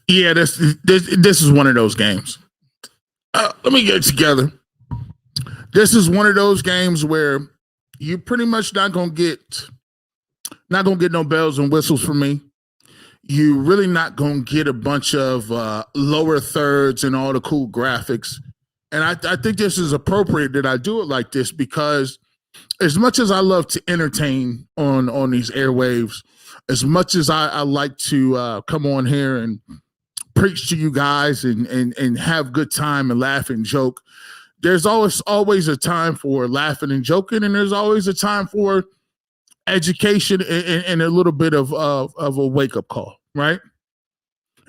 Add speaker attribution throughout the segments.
Speaker 1: Yeah, this is one of those games. Let me get it together. This is one of those games where you're pretty much not gonna get no bells and whistles from me. You really not gonna get a bunch of lower thirds and all the cool graphics. And I think this is appropriate that I do it like this because as much as I love to entertain on these airwaves, as much as I like to come on here and preach to you guys and have good time and laugh and joke, there's always a time for laughing and joking, and there's always a time for education and a little bit of a wake up call, right?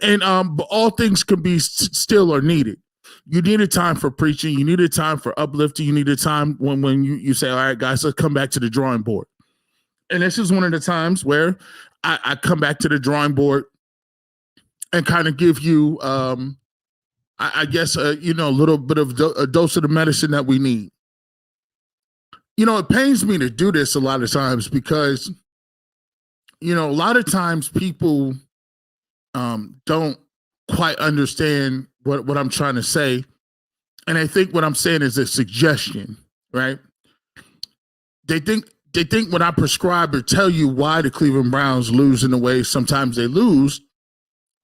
Speaker 1: And but all things can be still are needed. You need a time for preaching. You need a time for uplifting. You need a time when you say, all right, guys, let's come back to the drawing board. And this is one of the times where I come back to the drawing board and kind of give you, I guess, a little bit of a dose of the medicine that we need. It pains me to do this a lot of times because, a lot of times people don't quite understand what I'm trying to say. And I think what I'm saying is a suggestion, right? They think when I prescribe or tell you why the Cleveland Browns lose in the way sometimes they lose,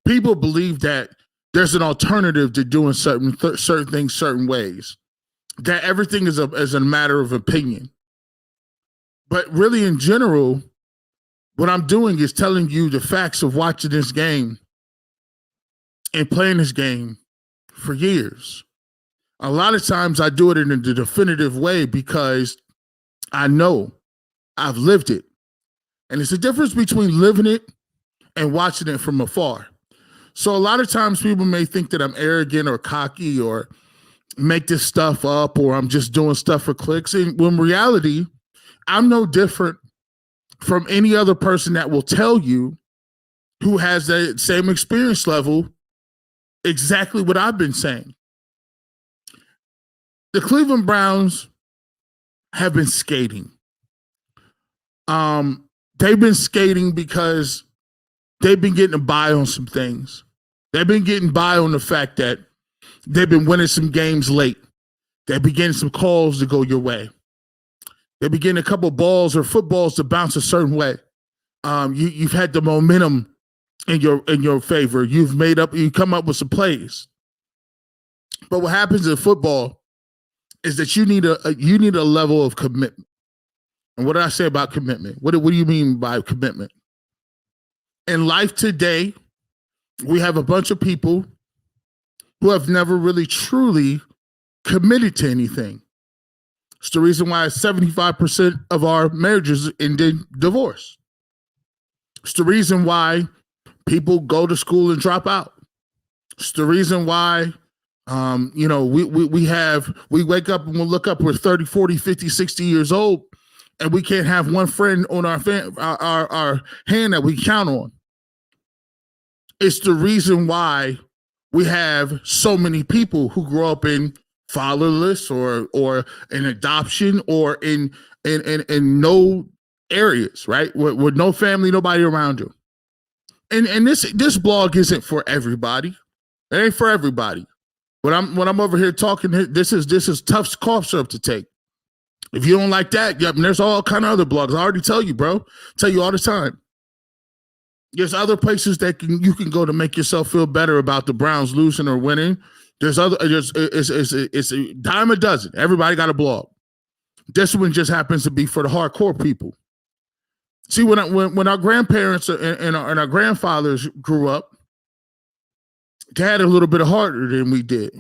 Speaker 1: people believe that there's an alternative to doing certain things certain ways, that everything is a matter of opinion. But really, in general, what I'm doing is telling you the facts of watching this game and playing this game for years. A lot of times I do it in a definitive way because I know I've lived it. And it's a difference between living it and watching it from afar. So a lot of times people may think that I'm arrogant or cocky or make this stuff up or I'm just doing stuff for clicks. And when in reality, I'm no different from any other person that will tell you who has the same experience level exactly what I've been saying. The Cleveland Browns have been skating. They've been skating because they've been getting by on some things. They've been getting by on the fact that they've been winning some games late. They've been getting some calls to go your way. They've been getting a couple balls or footballs to bounce a certain way. You've had the momentum in your favor. You come up with some plays. But what happens in football is that you need a level of commitment. And what did I say about commitment? What do you mean by commitment? In life today, we have a bunch of people who have never really truly committed to anything. It's the reason why 75% of our marriages end in divorce. It's the reason why people go to school and drop out. It's the reason why we wake up and we'll look up, we're 30, 40, 50, 60 years old, and we can't have one friend on our hand that we count on. It's the reason why we have so many people who grow up in fatherless or in adoption or in no areas, right? With no family, nobody around you. And this blog isn't for everybody. It ain't for everybody. When I'm over here talking, this is tough cough syrup to take. If you don't like that, yep, and there's all kind of other blogs. I already tell you, bro. Tell you all the time. There's other places that you can go to make yourself feel better about the Browns losing or winning. It's a dime a dozen. Everybody got a blog. This one just happens to be for the hardcore people. See, when our grandparents and our grandfathers grew up, they had a little bit harder than we did.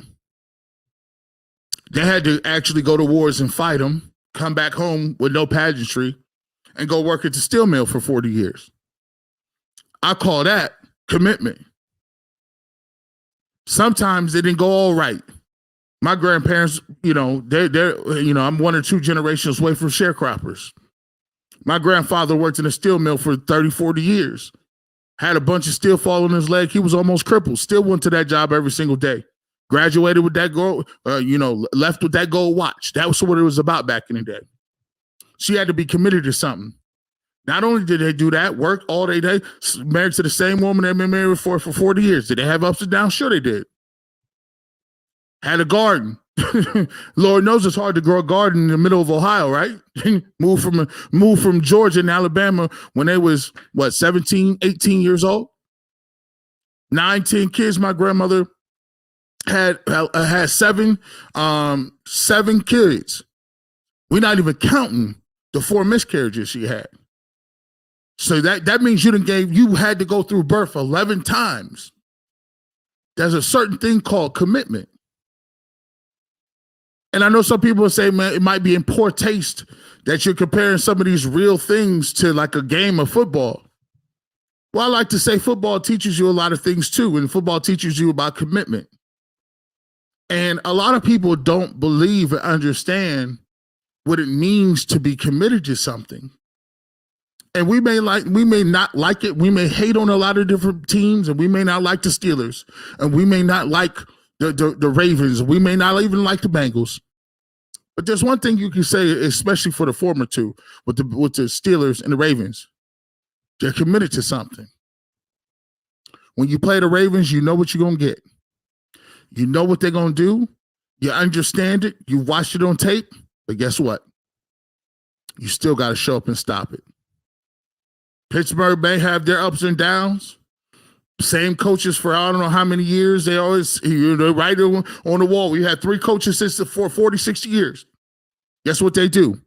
Speaker 1: They had to actually go to wars and fight them, come back home with no pageantry, and go work at the steel mill for 40 years. I call that commitment. Sometimes it didn't go all right. My grandparents, I'm one or two generations away from sharecroppers. My grandfather worked in a steel mill for 30, 40 years. Had a bunch of steel fall on his leg. He was almost crippled. Still went to that job every single day. Graduated with that gold, left with that gold watch. That was what it was about back in the day. She had to be committed to something. Not only did they do that, work all day, married to the same woman they've been married for 40 years. Did they have ups and downs? Sure they did. Had a garden. Lord knows it's hard to grow a garden in the middle of Ohio, right? Moved from Georgia and Alabama when they was, 17, 18 years old? 9, 10 kids. My grandmother had 7 kids. We're not even counting the 4 miscarriages she had. So that means you had to go through birth 11 times. There's a certain thing called commitment. And I know some people will say, man, it might be in poor taste that you're comparing some of these real things to like a game of football. Well, I like to say football teaches you a lot of things too, and football teaches you about commitment. And a lot of people don't believe and understand what it means to be committed to something. And we may not like it. We may hate on a lot of different teams, and we may not like the Steelers, and we may not like the Ravens. We may not even like the Bengals. But there's one thing you can say, especially for the former two, with the Steelers and the Ravens. They're committed to something. When you play the Ravens, you know what you're going to get. You know what they're going to do. You understand it. You watched it on tape. But guess what? You still got to show up and stop it. Pittsburgh may have their ups and downs. Same coaches for I don't know how many years. They always, right on the wall. We had 3 coaches since for 40, 60 years. Guess what they do?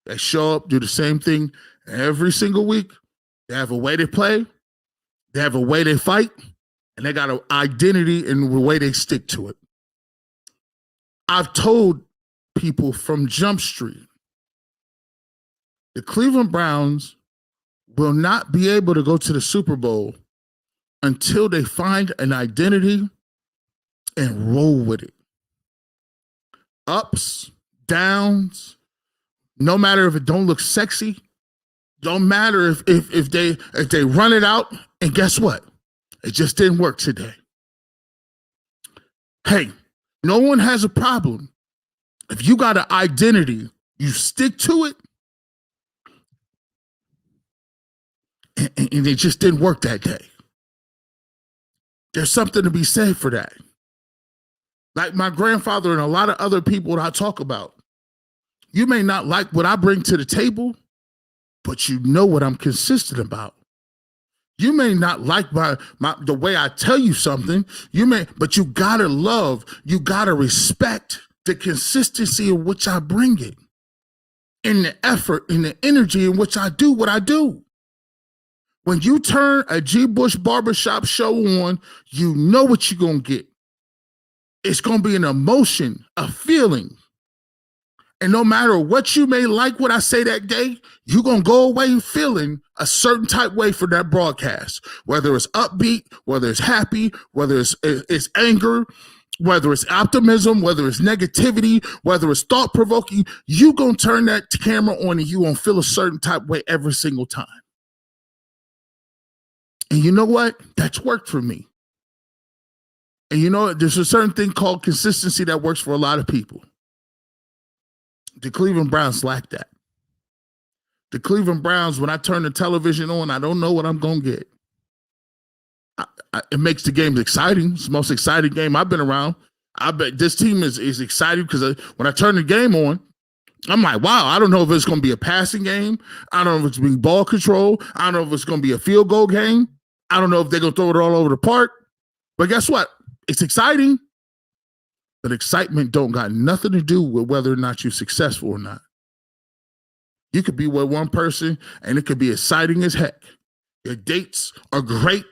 Speaker 1: They show up, do the same thing every single week. They have a way they play. They have a way they fight. And they got an identity in the way they stick to it. I've told people from Jump Street, the Cleveland Browns will not be able to go to the Super Bowl until they find an identity and roll with it. Ups, downs, no matter if it don't look sexy, don't matter if they run it out, and guess what? It just didn't work today. Hey, no one has a problem. If you got an identity, you stick to it, and it just didn't work that day. There's something to be said for that. Like my grandfather and a lot of other people that I talk about. You may not like what I bring to the table, but you know what I'm consistent about. You may not like the way I tell you something. But you gotta love, you gotta respect the consistency in which I bring it, and the effort and the energy in which I do what I do. When you turn a G. Bush barbershop show on, you know what you're going to get. It's going to be an emotion, a feeling. And no matter what you may like what I say that day, you're going to go away feeling a certain type way for that broadcast. Whether it's upbeat, whether it's happy, whether it's anger, whether it's optimism, whether it's negativity, whether it's thought-provoking, you're going to turn that camera on and you're going to feel a certain type way every single time. And you know what? That's worked for me. And you know, there's a certain thing called consistency that works for a lot of people. The Cleveland Browns lack that. The Cleveland Browns, when I turn the television on, I don't know what I'm going to get. It makes the game exciting. It's the most exciting game I've been around. I bet this team is excited because when I turn the game on, I'm like, wow, I don't know if it's going to be a passing game. I don't know if it's going to be ball control. I don't know if it's going to be a field goal game. I don't know if they're going to throw it all over the park. But guess what? It's exciting. But excitement don't got nothing to do with whether or not you're successful or not. You could be with one person and it could be exciting as heck. Your dates are great.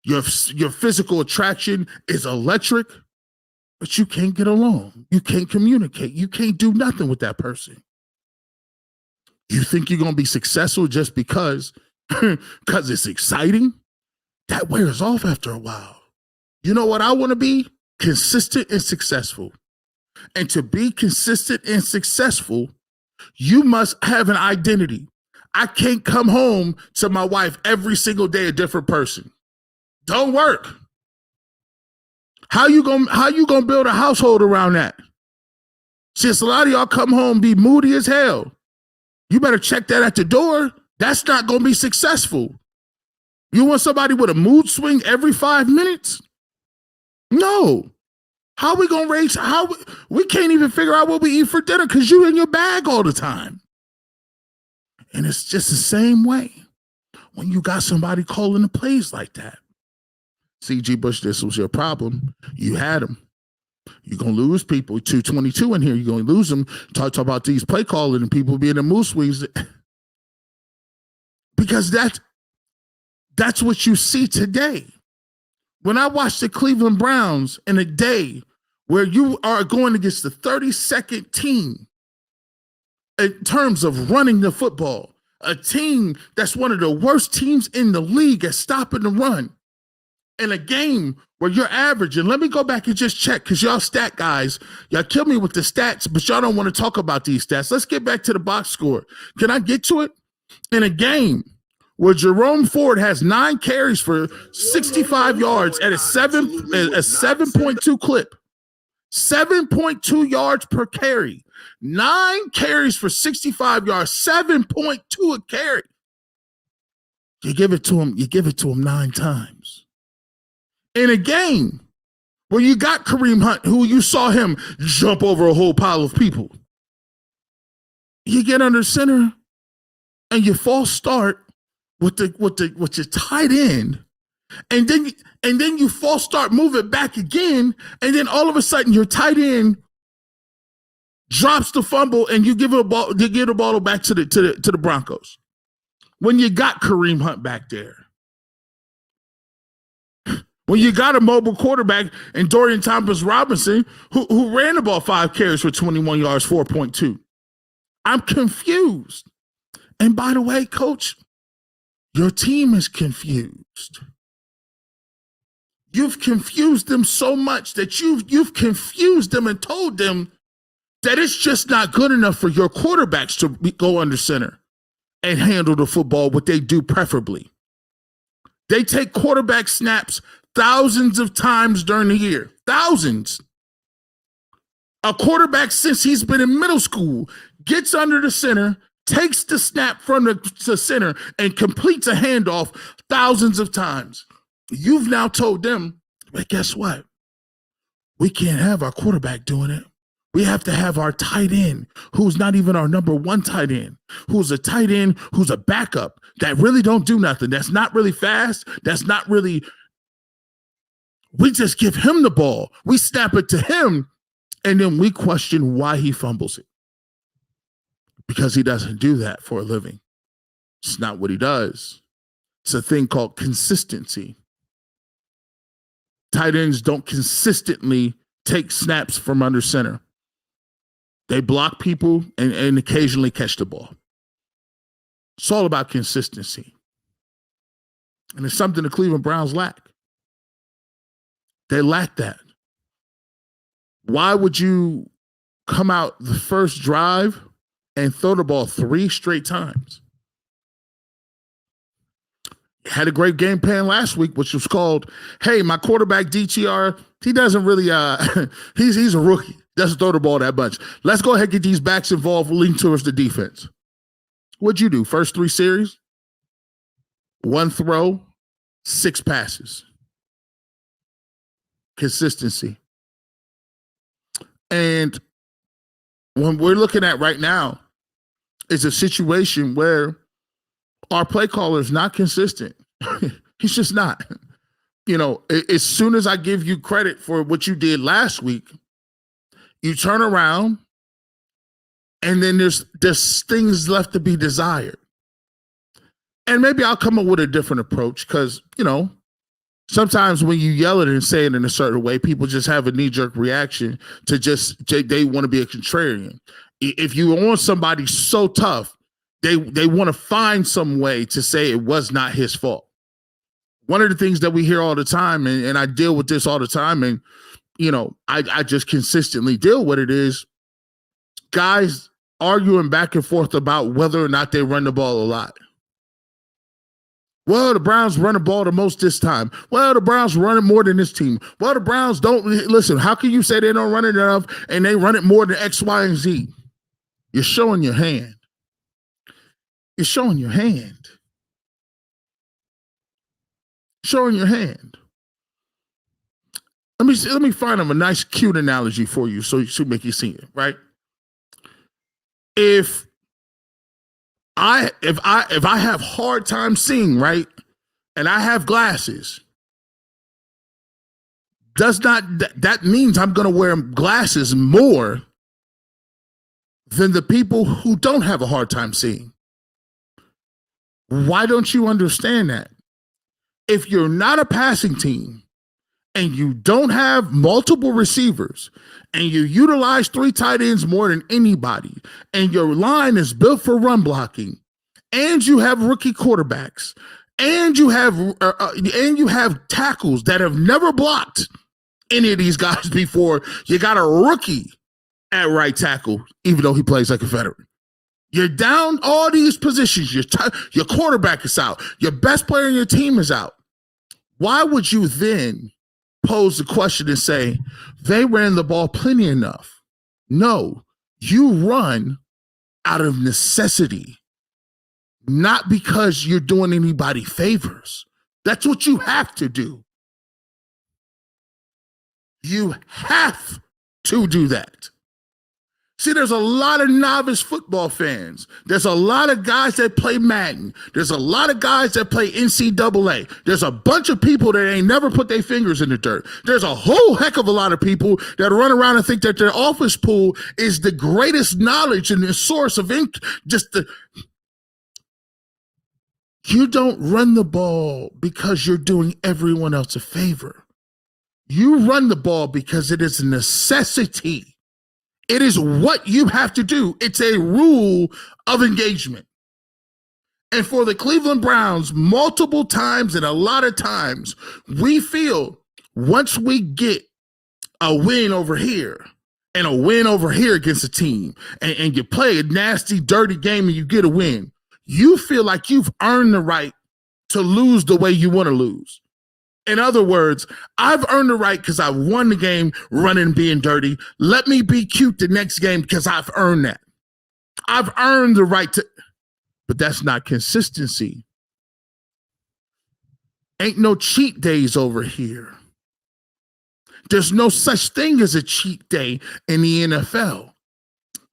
Speaker 1: Your physical attraction is electric. But you can't get along. You can't communicate. You can't do nothing with that person. You think you're going to be successful just because it's exciting? That wears off after a while. You know what I want to be? Consistent and successful. And to be consistent and successful, you must have an identity. I can't come home to my wife every single day a different person. Don't work. How you gonna build a household around that? Since a lot of y'all come home be moody as hell, you better check that at the door. That's not going to be successful. You want somebody with a mood swing every 5 minutes? No. How are we going to raise? We can't even figure out what we eat for dinner because you're in your bag all the time. And it's just the same way when you got somebody calling the plays like that. C.G. Bush, this was your problem. You had him. You're going to lose people. 222 in here. You're going to lose them. Talk about these play calling and people being in mood swings. Because that's what you see today. When I watch the Cleveland Browns in a day where you are going against the 32nd team in terms of running the football, a team that's one of the worst teams in the league at stopping the run, in a game where you're averaging, let me go back and just check, because y'all stat guys, y'all kill me with the stats, but y'all don't want to talk about these stats. Let's get back to the box score. Can I get to it? In a game where Jerome Ford has 9 carries for 65 yards at a 7.2 clip, 7.2 yards per carry, 9 carries for 65 yards, 7.2 a carry. You give it to him 9 times. In a game where you got Kareem Hunt, who you saw him jump over a whole pile of people, you get under center and you false start with your tight end, and then you false start, move it back again, and then all of a sudden your tight end drops the fumble and you give the ball back to the Broncos when you got Kareem Hunt back there. When you got a mobile quarterback and Dorian Thompson-Robinson who ran the ball 5 carries for 21 yards, 4.2. I'm confused. And by the way, coach, your team is confused. You've confused them so much that you've confused them and told them that it's just not good enough for your quarterbacks to go under center and handle the football, what they do preferably. They take quarterback snaps thousands of times during the year. Thousands. A quarterback, since he's been in middle school, gets under the center, takes the snap from the center, and completes a handoff thousands of times. You've now told them, but guess what? We can't have our quarterback doing it. We have to have our tight end, who's not even our number 1 tight end, who's a tight end, who's a backup that really don't do nothing. That's not really fast. That's not really. We just give him the ball. We snap it to him, and then we question why he fumbles it. Because he doesn't do that for a living. It's not what he does. It's a thing called consistency. Tight ends don't consistently take snaps from under center. They block people and occasionally catch the ball. It's all about consistency. And it's something the Cleveland Browns lack. They lack that. Why would you come out the first drive and throw the ball 3 straight times? Had a great game plan last week, which was called, hey, my quarterback DTR, he doesn't really, he's a rookie. Doesn't throw the ball that much. Let's go ahead and get these backs involved, lean towards the defense. What'd you do? First 3 series, 1 throw, 6 passes. Consistency. And when we're looking at right now is a situation where our play caller is not consistent. He's just not. You know, as soon as I give you credit for what you did last week, you turn around and then there's things left to be desired. And maybe I'll come up with a different approach because, you know, sometimes when you yell it and say it in a certain way, people just have a knee-jerk reaction to they want to be a contrarian. If you want somebody so tough, they want to find some way to say it was not his fault. One of the things that we hear all the time, and I deal with this all the time, and, you know, I just consistently deal with it, is guys arguing back and forth about whether or not they run the ball a lot. Well, the Browns run the ball the most this time. Well, the Browns run it more than this team. Well, the Browns don't. Listen, how can you say they don't run it enough and they run it more than X, Y, and Z? You're showing your hand. You're showing your hand. Showing your hand. Let me find a nice, cute analogy for you so make you see it, right? If I have hard time seeing, right, and I have glasses, that means I'm going to wear glasses more than the people who don't have a hard time seeing. Why don't you understand that? If you're not a passing team and you don't have multiple receivers and you utilize 3 tight ends more than anybody and your line is built for run blocking and you have rookie quarterbacks and you have tackles that have never blocked any of these guys before, you got a rookie at right tackle, even though he plays like a veteran. You're down all these positions. Your quarterback is out. Your best player in your team is out. Why would you then pose the question and say, they ran the ball plenty enough? No, you run out of necessity, not because you're doing anybody favors. That's what you have to do. You have to do that. See, there's a lot of novice football fans. There's a lot of guys that play Madden. There's a lot of guys that play NCAA. There's a bunch of people that ain't never put their fingers in the dirt. There's a whole heck of a lot of people that run around and think that their office pool is the greatest knowledge and the source of ink. You don't run the ball because you're doing everyone else a favor. You run the ball because it is a necessity. It is what you have to do. It's a rule of engagement. And for the Cleveland Browns, multiple times and a lot of times, we feel once we get a win over here and a win over here against a team and you play a nasty, dirty game and you get a win, you feel like you've earned the right to lose the way you want to lose. In other words, I've earned the right because I won the game running and being dirty. Let me be cute the next game because I've earned that. I've earned the right to, but that's not consistency. Ain't no cheat days over here. There's no such thing as a cheat day in the NFL.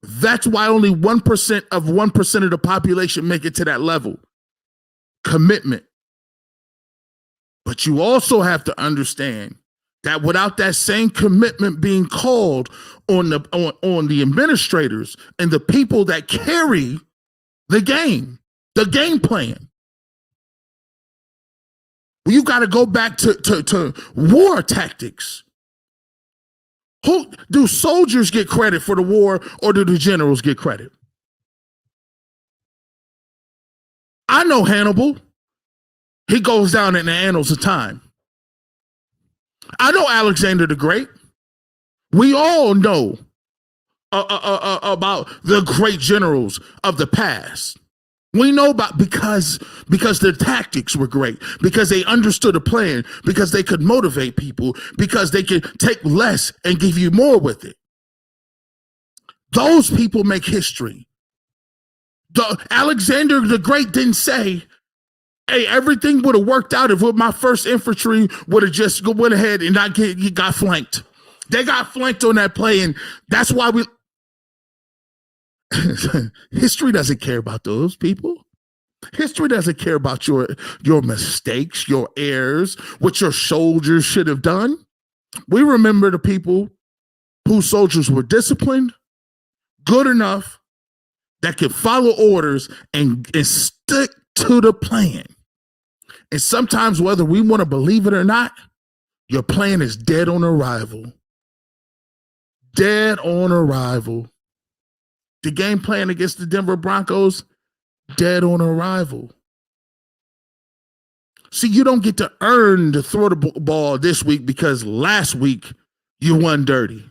Speaker 1: That's why only 1% of 1% of the population make it to that level. Commitment. But you also have to understand that without that same commitment being called on the administrators and the people that carry the game plan, you got to go back to war tactics. Do soldiers get credit for the war or do the generals get credit? I know Hannibal. He goes down in the annals of time. I know Alexander the Great. We all know about the great generals of the past. We know about because their tactics were great, because they understood a plan, because they could motivate people, because they could take less and give you more with it. Those people make history. Alexander the Great didn't say, hey, everything would have worked out if my first infantry would have just went ahead and got flanked. They got flanked on that play, and that's why history doesn't care about those people. History doesn't care about your mistakes, your errors, what your soldiers should have done. We remember the people whose soldiers were disciplined, good enough, that could follow orders and stick to the plan. And sometimes, whether we want to believe it or not, your plan is dead on arrival. Dead on arrival. The game plan against the Denver Broncos, dead on arrival. See, you don't get to earn to throw the ball this week because last week you won dirty.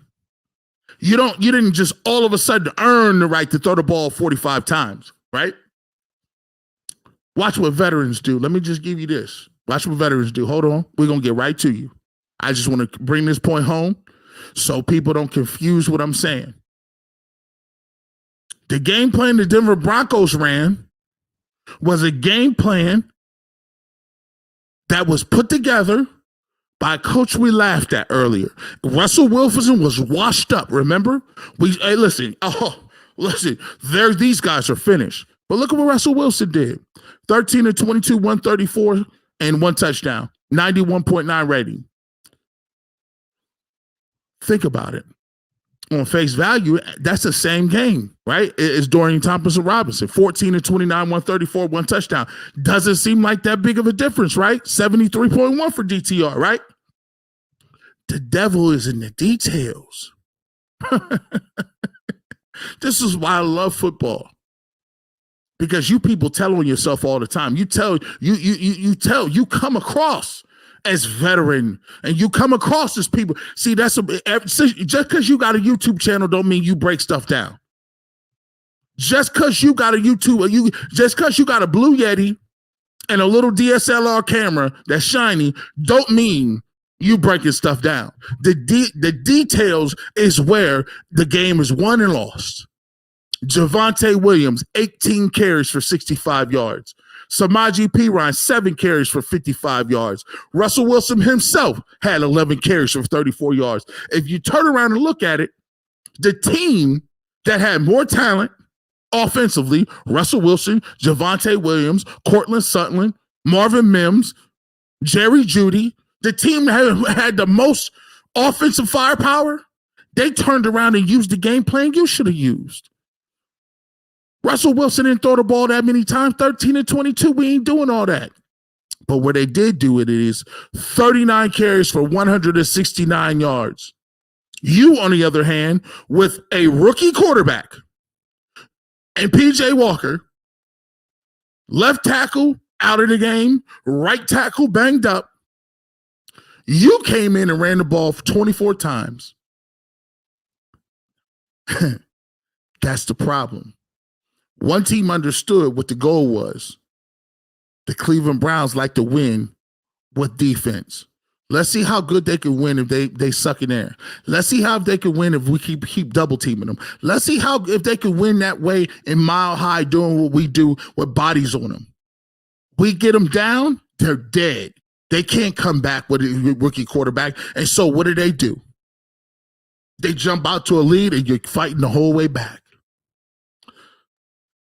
Speaker 1: You didn't just all of a sudden earn the right to throw the ball 45 times, right? Watch what veterans do. Let me just give you this. Watch what veterans do. Hold on. We're going to get right to you. I just want to bring this point home so people don't confuse what I'm saying. The game plan the Denver Broncos ran was a game plan that was put together by a coach we laughed at earlier. Russell Wilson was washed up, remember? Listen, these guys are finished. But look at what Russell Wilson did. 13 of 22, 134, and 1 touchdown, 91.9 rating. Think about it. On face value, that's the same game, right? It's Dorian Thompson-Robinson, 14 of 29, 134, 1 touchdown. Doesn't seem like that big of a difference, right? 73.1 for DTR, right? The devil is in the details. This is why I love football. Because you people tell on yourself all the time. You come across as veteran, and you come across as people. See, just because you got a YouTube channel don't mean you break stuff down. Just because you got a just because you got a Blue Yeti and a little DSLR camera that's shiny, don't mean you breaking stuff down. The details is where the game is won and lost. Javonte Williams, 18 carries for 65 yards. Samaje Perine, 7 carries for 55 yards. Russell Wilson himself had 11 carries for 34 yards. If you turn around and look at it, the team that had more talent offensively, Russell Wilson, Javonte Williams, Cortland Sutton, Marvin Mims, Jerry Jeudy, the team that had the most offensive firepower, they turned around and used the game plan you should have used. Russell Wilson didn't throw the ball that many times, 13 and 22. We ain't doing all that. But where they did do it is 39 carries for 169 yards. You, on the other hand, with a rookie quarterback and PJ Walker, left tackle out of the game, right tackle banged up, you came in and ran the ball for 24 times. That's the problem. One team understood what the goal was. The Cleveland Browns like to win with defense. Let's see how good they can win if they suck in there. Let's see how they can win if we keep double teaming them. Let's see if they can win that way in Mile High doing what we do with bodies on them. We get them down, they're dead. They can't come back with a rookie quarterback. And so what do? They jump out to a lead and you're fighting the whole way back.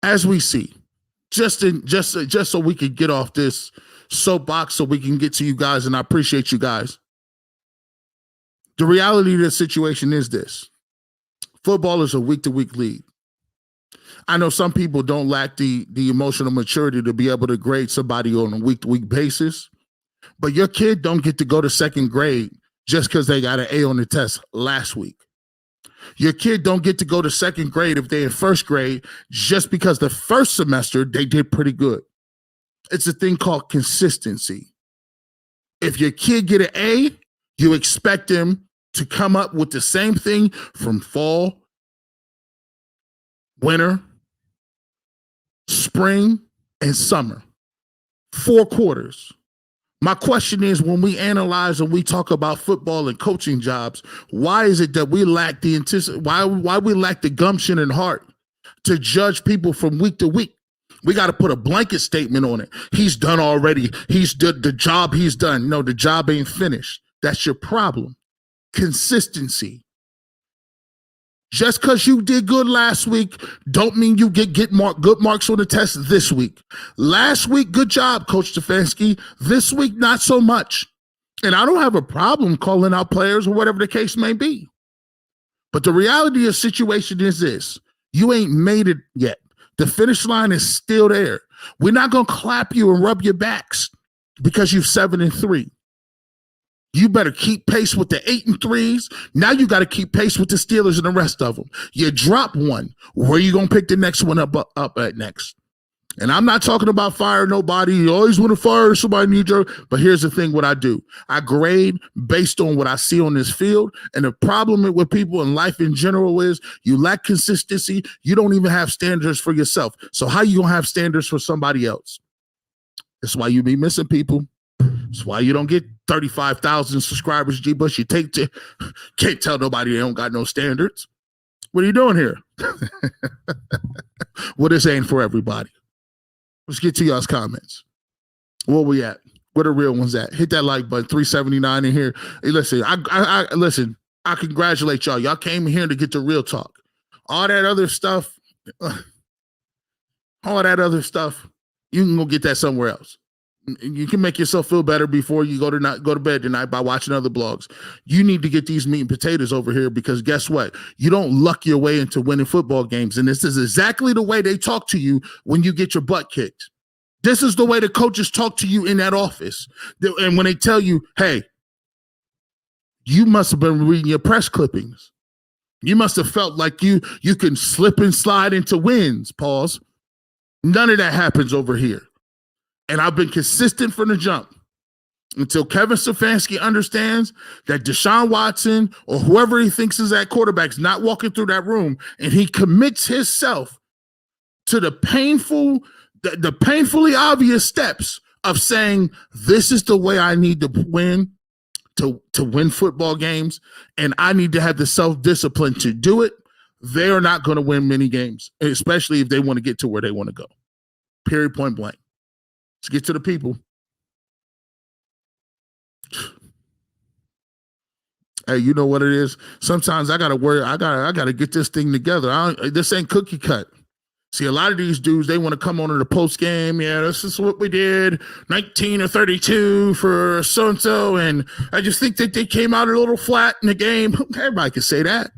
Speaker 1: As we see, just so we can get off this soapbox so we can get to you guys, and I appreciate you guys. The reality of the situation is this. Football is a week-to-week league. I know some people don't lack the emotional maturity to be able to grade somebody on a week-to-week basis, but your kid don't get to go to second grade just because they got an A on the test last week. Your kid don't get to go to second grade if they're in first grade just because the first semester they did pretty good. It's a thing called consistency. If your kid get an A, you expect them to come up with the same thing from fall, winter, spring, and summer. 4 quarters. My question is, when we analyze and we talk about football and coaching jobs, why is it that we lack why we lack the gumption and heart to judge people from week to week? We got to put a blanket statement on it. He's done already. He's done the job he's done. No, the job ain't finished. That's your problem. Consistency. Just because you did good last week don't mean you get good marks on the test this week. Last week, good job, Coach Stefanski. This week, not so much. And I don't have a problem calling out players or whatever the case may be. But the reality of the situation is this. You ain't made it yet. The finish line is still there. We're not going to clap you and rub your backs because you're 7-3. You better keep pace with the 8-3s. Now you got to keep pace with the Steelers and the rest of them. You drop one. Where are you going to pick the next one up at next? And I'm not talking about fire nobody. You always want to fire somebody knee-jerk. But here's the thing, what I do. I grade based on what I see on this field. And the problem with people in life in general is you lack consistency. You don't even have standards for yourself. So how you going to have standards for somebody else? That's why you be missing people. That's why you don't get 35,000 subscribers, G-Bush. Can't tell nobody they don't got no standards. What are you doing here? Well, this ain't for everybody. Let's get to y'all's comments. Where we at? Where the real ones at? Hit that like button. 379 in here. Hey, listen, I congratulate y'all. Y'all came here to get the real talk. All that other stuff, you can go get that somewhere else. You can make yourself feel better before you go to bed tonight by watching other blogs. You need to get these meat and potatoes over here, because guess what? You don't luck your way into winning football games. And this is exactly the way they talk to you when you get your butt kicked. This is the way the coaches talk to you in that office. And when they tell you, hey, you must have been reading your press clippings. You must have felt like you can slip and slide into wins. Pause. None of that happens over here. And I've been consistent from the jump until Kevin Stefanski understands that Deshaun Watson or whoever he thinks is at quarterback is not walking through that room, and he commits himself to the painfully obvious steps of saying, this is the way I need to win, to win football games, and I need to have the self-discipline to do it. They're not going to win many games, especially if they want to get to where they want to go. Period, point blank. Let's get to the people. Hey, you know what it is? Sometimes I got to worry. I gotta get this thing together. This ain't cookie cut. See, a lot of these dudes, they want to come on to the post game. Yeah, this is what we did. 19 or 32 for so-and-so. And I just think that they came out a little flat in the game. Everybody can say that.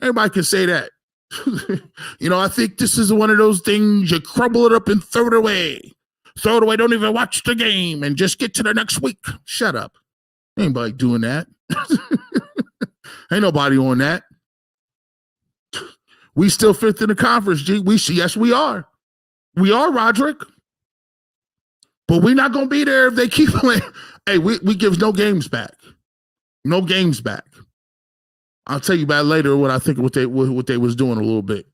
Speaker 1: Everybody can say that. I think this is one of those things you crumble it up and throw it away. Throw it away. Don't even watch the game and just get to the next week. Shut up. Ain't nobody doing that. Ain't nobody on that. We still fifth in the conference, G. Yes, we are. We are, Roderick. But we're not going to be there if they keep playing. Hey, we give no games back. No games back. I'll tell you about later what I think what they was doing a little bit.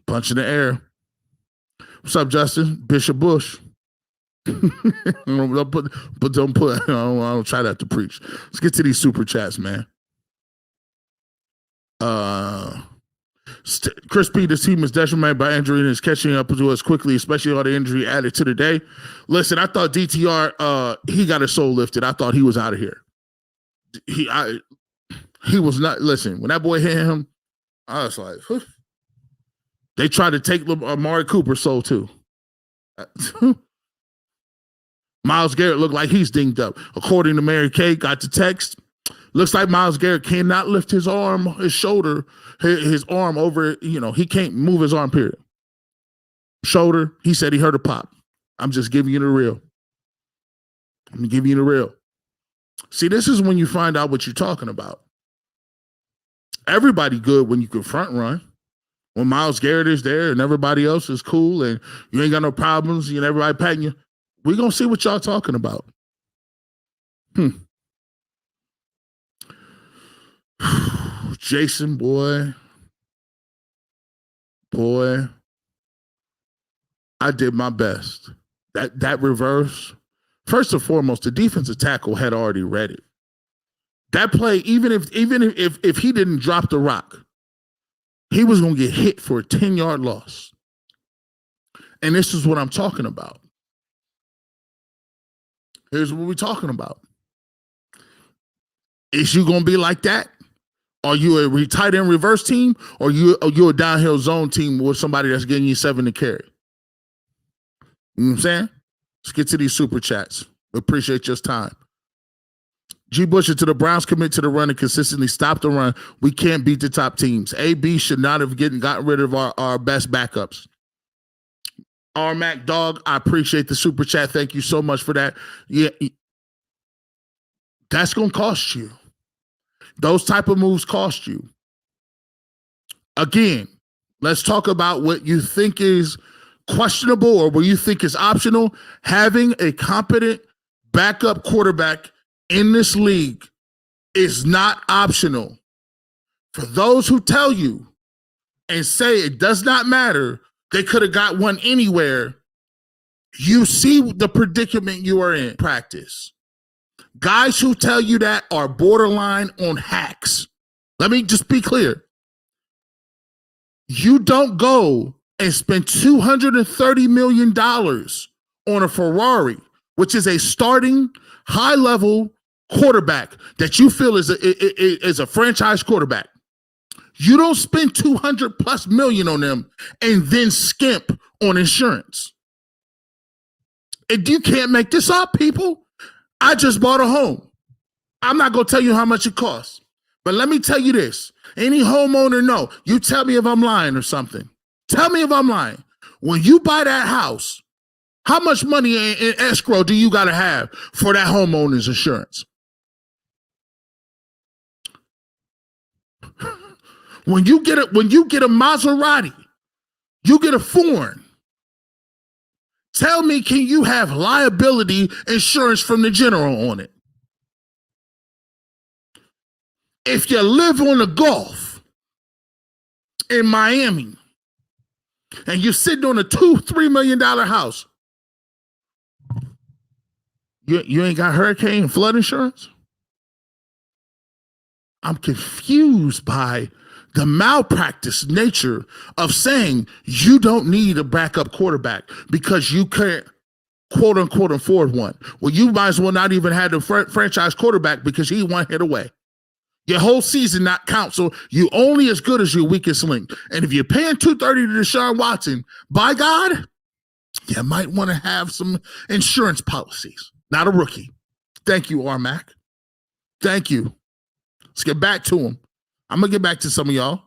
Speaker 1: Punch in the air. What's up, Justin? Bishop Bush. don't try that to preach. Let's get to these super chats, man. Chris P, this team is decimated by injury and is catching up to us quickly, especially all the injury added to the day. Listen, I thought DTR, he got his soul lifted. I thought he was out of here. He was not. Listen, when that boy hit him, I was like, huh. They tried to take Amari Cooper's soul too. Myles Garrett looked like he's dinged up. According to Mary Kay, got the text. Looks like Myles Garrett cannot lift his arm, his shoulder, his arm over, he can't move his arm, period. Shoulder, he said he heard a pop. I'm just giving you the real. I'm giving you the real. See, this is when you find out what you're talking about. Everybody good when you can front run. When Myles Garrett is there and everybody else is cool and you ain't got no problems and everybody patting you, we're going to see what y'all talking about. Jason, boy, I did my best. That reverse, first and foremost, the defensive tackle had already read it. That play, even if he didn't drop the rock, he was going to get hit for a 10-yard loss. And this is what I'm talking about. Here's what we're talking about. Is you going to be like that? Are you a tight end reverse team, or you a downhill zone team with somebody that's getting you 7 to carry? You know what I'm saying? Let's get to these super chats. We appreciate your time. G. Bush, to the Browns commit to the run and consistently stop the run, we can't beat the top teams. AB should not have gotten rid of our best backups. R-Mac Dog, I appreciate the super chat. Thank you so much for that. Yeah, that's going to cost you. Those type of moves cost you. Again, let's talk about what you think is questionable or what you think is optional. Having a competent backup quarterback in this league is not optional. For those who tell you and say it does not matter, they could have got one anywhere, you see the predicament you are in practice. Guys who tell you that are borderline on hacks. Let me just be clear. You don't go and spend $230 million on a Ferrari, which is a starting high-level quarterback that you feel is a franchise quarterback. You don't spend 200 plus million on them and then skimp on insurance. And you can't make this up, people. I just bought a home. I'm not going to tell you how much it costs. But let me tell you this. Any homeowner know. You tell me if I'm lying or something. Tell me if I'm lying. When you buy that house, how much money in escrow do you got to have for that homeowner's insurance? When you get a Maserati, you get a foreign. Tell me, can you have liability insurance from the general on it? If you live on the Gulf in Miami and you're sitting on a $2-3 million house, you ain't got hurricane and flood insurance? I'm confused by the malpractice nature of saying you don't need a backup quarterback because you can't, quote unquote, afford one. Well, you might as well not even have the franchise quarterback because he one hit away. Your whole season not count, so you only as good as your weakest link. And if you're paying $230 to Deshaun Watson, by God, you might want to have some insurance policies. Not a rookie. Thank you, Armac. Thank you. Let's get back to him. I'm going to get back to some of y'all.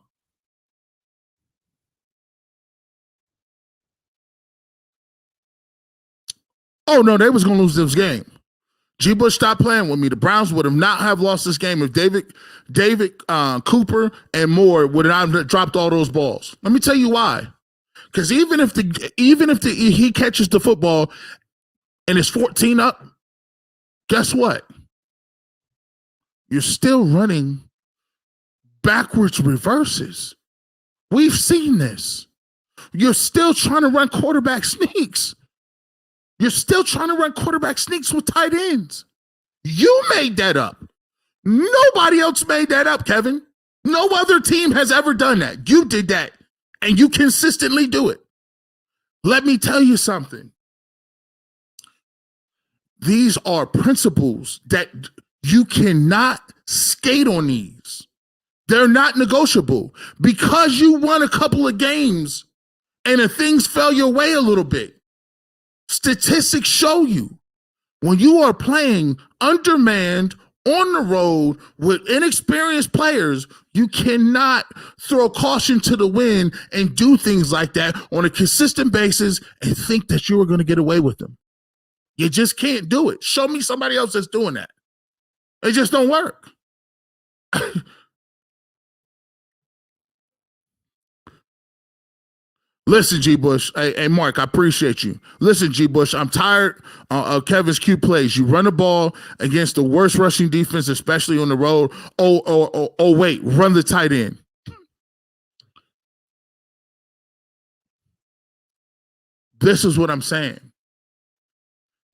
Speaker 1: Oh, no, they was going to lose this game. G. Bush stopped playing with me. The Browns would have not have lost this game if David Cooper and Moore would not have dropped all those balls. Let me tell you why. Because even if he catches the football and it's 14 up, guess what? You're still running backwards reverses. We've seen this. You're still trying to run quarterback sneaks. You're still trying to run quarterback sneaks with tight ends. You made that up. Nobody else made that up, Kevin. No other team has ever done that. You did that, and you consistently do it. Let me tell you something. These are principles that you cannot skate on these. They're not negotiable. Because you won a couple of games and if things fell your way a little bit, statistics show you when you are playing undermanned on the road with inexperienced players, you cannot throw caution to the wind and do things like that on a consistent basis and think that you are going to get away with them. You just can't do it. Show me somebody else that's doing that. It just don't work. Listen, G. Bush. Hey, Mark, I appreciate you. Listen, G. Bush, I'm tired of Kevin's cute plays. You run the ball against the worst rushing defense, especially on the road. Oh, wait, run the tight end. This is what I'm saying.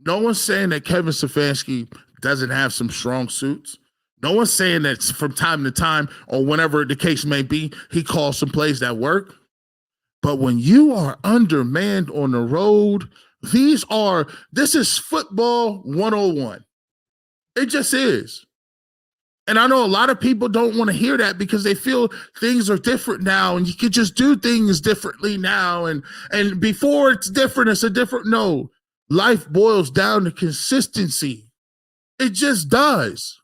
Speaker 1: No one's saying that Kevin Stefanski doesn't have some strong suits. No one's saying that from time to time or whenever the case may be, he calls some plays that work. But when you are undermanned on the road, this is football 101. It just is. And I know a lot of people don't want to hear that because they feel things are different now and you can just do things differently now. And before it's different, it's a different. No, life boils down to consistency. It just does.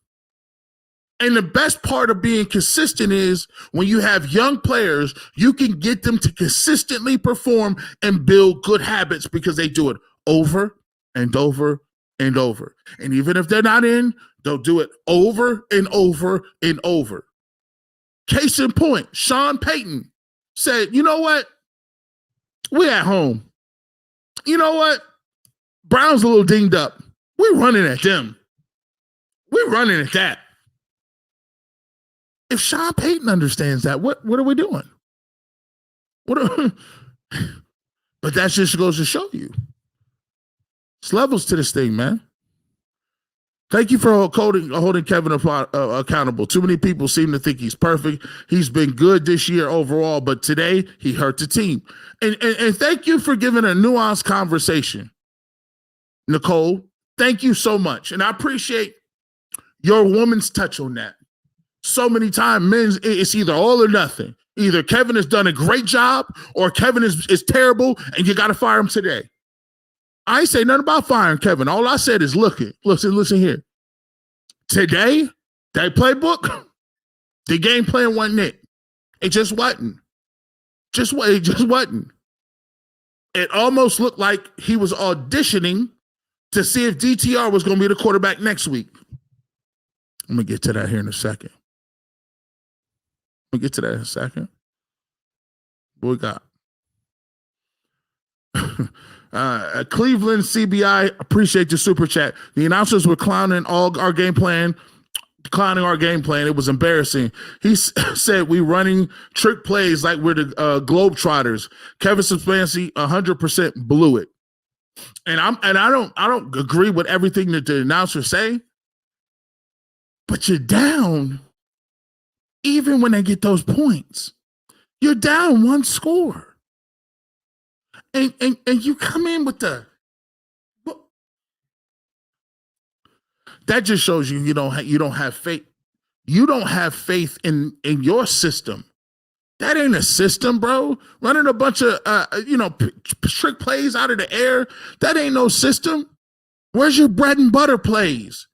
Speaker 1: And the best part of being consistent is when you have young players, you can get them to consistently perform and build good habits because they do it over and over and over. And even if they're not in, they'll do it over and over and over. Case in point, Sean Payton said, you know what? We're at home. You know what? Brown's a little dinged up. We're running at them. We're running at that. If Sean Payton understands that, what are we doing? But that just goes to show you. There's levels to this thing, man. Thank you for holding Kevin accountable. Too many people seem to think he's perfect. He's been good this year overall, but today he hurt the team. And thank you for giving a nuanced conversation, Nicole. Thank you so much. And I appreciate your woman's touch on that. So many times, men's, it's either all or nothing. Either Kevin has done a great job or Kevin is terrible and you got to fire him today. I ain't say nothing about firing Kevin. All I said is listen here. Today, that playbook, the game plan wasn't it. It just wasn't. It just wasn't. It almost looked like he was auditioning to see if DTR was going to be the quarterback next week. I'm going to get to that here in a second. What we got? Cleveland CBI, appreciate the super chat. The announcers were clowning our game plan. It was embarrassing. He said we running trick plays like we're the Globetrotters. Kevin Stefanski 100% blew it. And I don't agree with everything that the announcers say, but you're down even when they get those points. You're down one score. And you come in with that just shows you don't have faith. You don't have faith in your system. That ain't a system, bro. Running a bunch of trick plays out of the air. That ain't no system. Where's your bread and butter plays?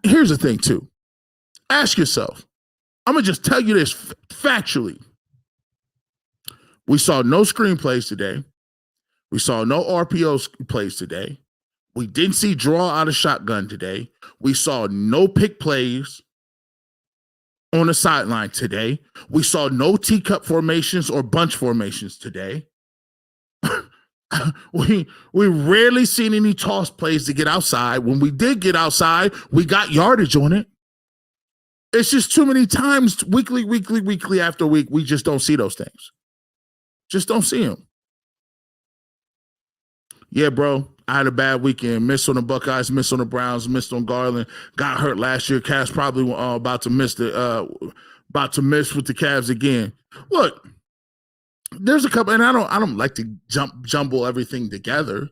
Speaker 1: Here's the thing too. Ask yourself. I'm gonna just tell you this factually. We saw no screen plays today. We saw no RPO plays today. We didn't see draw out of shotgun today. We saw no pick plays on the sideline today. We saw no teacup formations or bunch formations today. we rarely seen any toss plays to get outside. When we did get outside, we got yardage on it. It's just too many times, weekly after week, we just don't see those things. Just don't see them. Yeah, bro. I had a bad weekend. Missed on the Buckeyes, missed on the Browns, missed on Garland. Got hurt last year. Cavs probably about to miss with the Cavs again. Look, there's a couple, and I don't like to jumble everything together,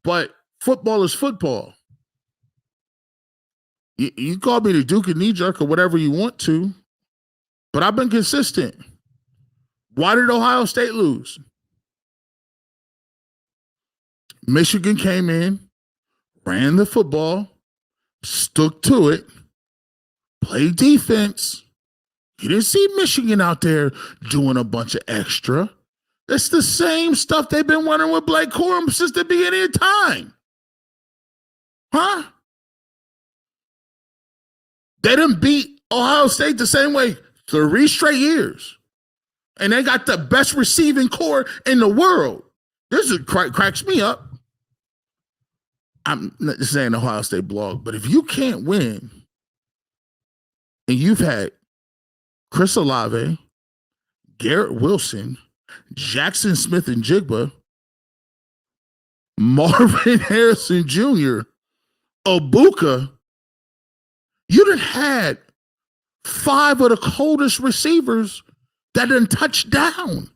Speaker 1: but football is football. You call me the Duke and knee jerk or whatever you want to, but I've been consistent. Why did Ohio State lose? Michigan came in, ran the football, stuck to it, played defense. You didn't see Michigan out there doing a bunch of extra. It's the same stuff they've been running with Blake Corum since the beginning of time. Huh? They didn't beat Ohio State the same way 3 straight years. And they got the best receiving core in the world. This cracks me up. I'm not just saying Ohio State blog, but if you can't win and you've had Chris Olave, Garrett Wilson, Jackson Smith and Jigba, Marvin Harrison Jr., Obuka, you done had 5 of the coldest receivers that done touched down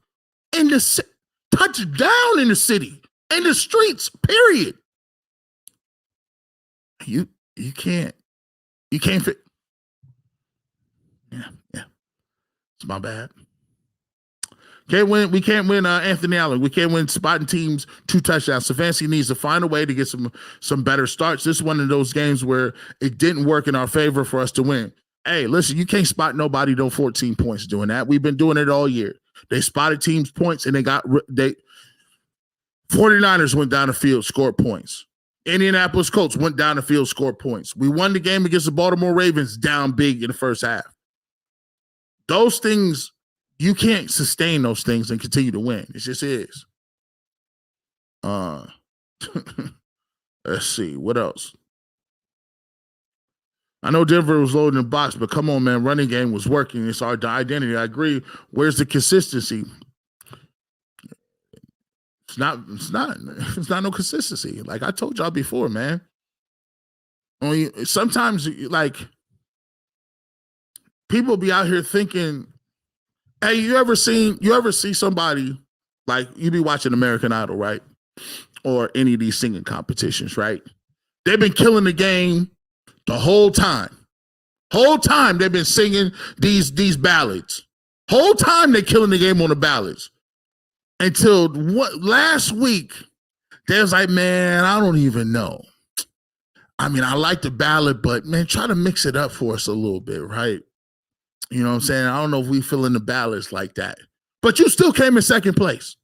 Speaker 1: in the city, in the streets, period. You can't fit. Yeah. It's my bad. We can't win Anthony Allen. We can't win spotting teams 2 touchdowns. Stefanski needs to find a way to get some better starts. This is one of those games where it didn't work in our favor for us to win. Hey, listen, you can't spot nobody no 14 points doing that. We've been doing it all year. They spotted teams' points and 49ers went down the field, scored points. Indianapolis Colts went down the field, scored points. We won the game against the Baltimore Ravens down big in the first half. Those things, you can't sustain those things and continue to win. It just is. Let's see. What else? I know Denver was loading the box, but come on, man. Running game was working. It's our identity. I agree. Where's the consistency? It's not no consistency. Like I told y'all before, man. Sometimes like people be out here thinking, hey, you ever see somebody like you be watching American Idol, right? Or any of these singing competitions, right? They've been killing the game the whole time. Whole time they've been singing these ballads. Whole time they're killing the game on the ballads. Until last week, they was like, man, I don't even know. I mean, I like the ballad, but man, try to mix it up for us a little bit, right? You know what I'm saying? I don't know if we feeling the ballads like that. But you still came in second place.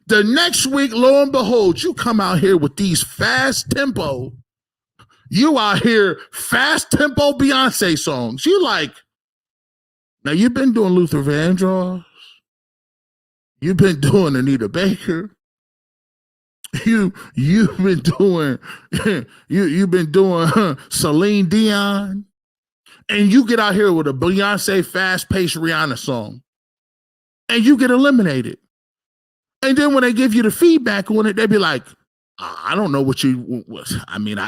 Speaker 1: The next week, lo and behold, you come out here with these fast tempo. You out here fast tempo Beyonce songs. You like, now you've been doing Luther Vandross. You've been doing Anita Baker. You've been doing you've been doing Celine Dion, and you get out here with a Beyonce fast-paced Rihanna song, and you get eliminated. And then when they give you the feedback on it, they be like, I don't know what you. I mean,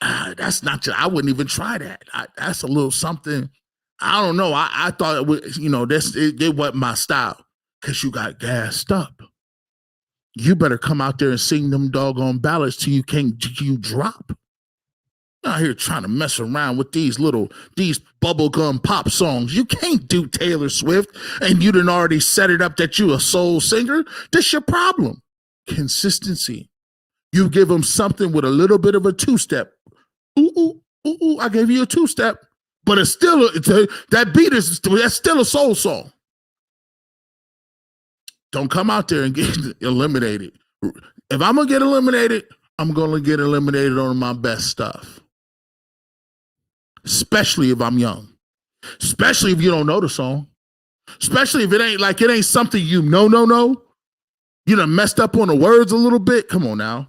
Speaker 1: that's not. I wouldn't even try that. That's a little something. I don't know. I thought it was, it wasn't my style because you got gassed up. You better come out there and sing them doggone ballads till you drop. You're out here trying to mess around with these bubblegum pop songs. You can't do Taylor Swift, and you done already set it up that you a soul singer. That's your problem. Consistency. You give them something with a little bit of a two-step. Ooh, ooh, ooh, ooh, I gave you a two-step, but it's still that beat that's still a soul song. Don't come out there and get eliminated. If I'm going to get eliminated, I'm going to get eliminated on my best stuff. Especially if I'm young. Especially if you don't know the song. Especially if it ain't something you know. You done messed up on the words a little bit. Come on now.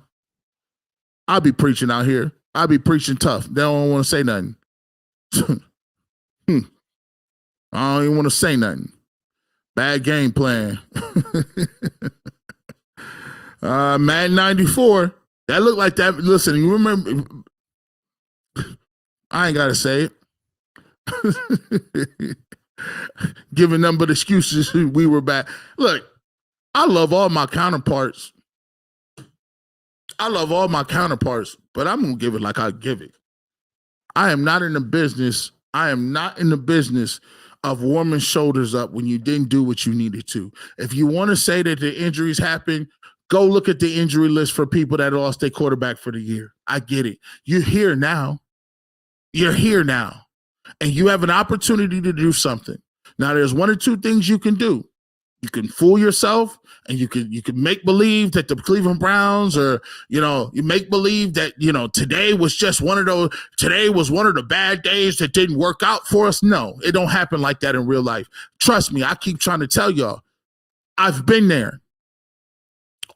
Speaker 1: I'll be preaching out here. I'll be preaching tough. They don't want to say nothing. I don't even want to say nothing. Bad game plan. Madden 94. That looked like that. Listen, you remember? I ain't got to say it. Giving them but excuses. We were bad. Look, I love all my counterparts. But I'm going to give it like I give it. I am not in the business of warming shoulders up when you didn't do what you needed to. If you want to say that the injuries happen, go look at the injury list for people that lost their quarterback for the year. I get it. You're here now. And you have an opportunity to do something. Now, there's one or two things you can do. You can fool yourself, and you can make believe that the Cleveland Browns, or you make believe that today was one of the bad days that didn't work out for us. No, it don't happen like that in real life. Trust me, I keep trying to tell y'all. I've been there.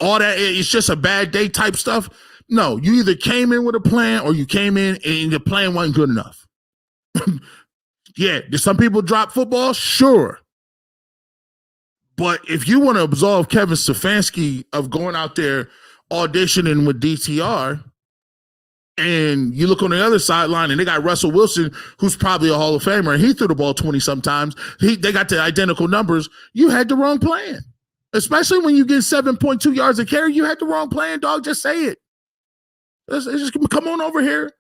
Speaker 1: All that, it's just a bad day type stuff. No, you either came in with a plan or you came in and the plan wasn't good enough. Yeah, did some people drop football? Sure. But if you want to absolve Kevin Stefanski of going out there auditioning with DTR, and you look on the other sideline and they got Russell Wilson, who's probably a Hall of Famer, and he threw the ball 20 sometimes. They got the identical numbers. You had the wrong plan. Especially when you get 7.2 yards a carry, you had the wrong plan, dog. Just say it. Just come on over here.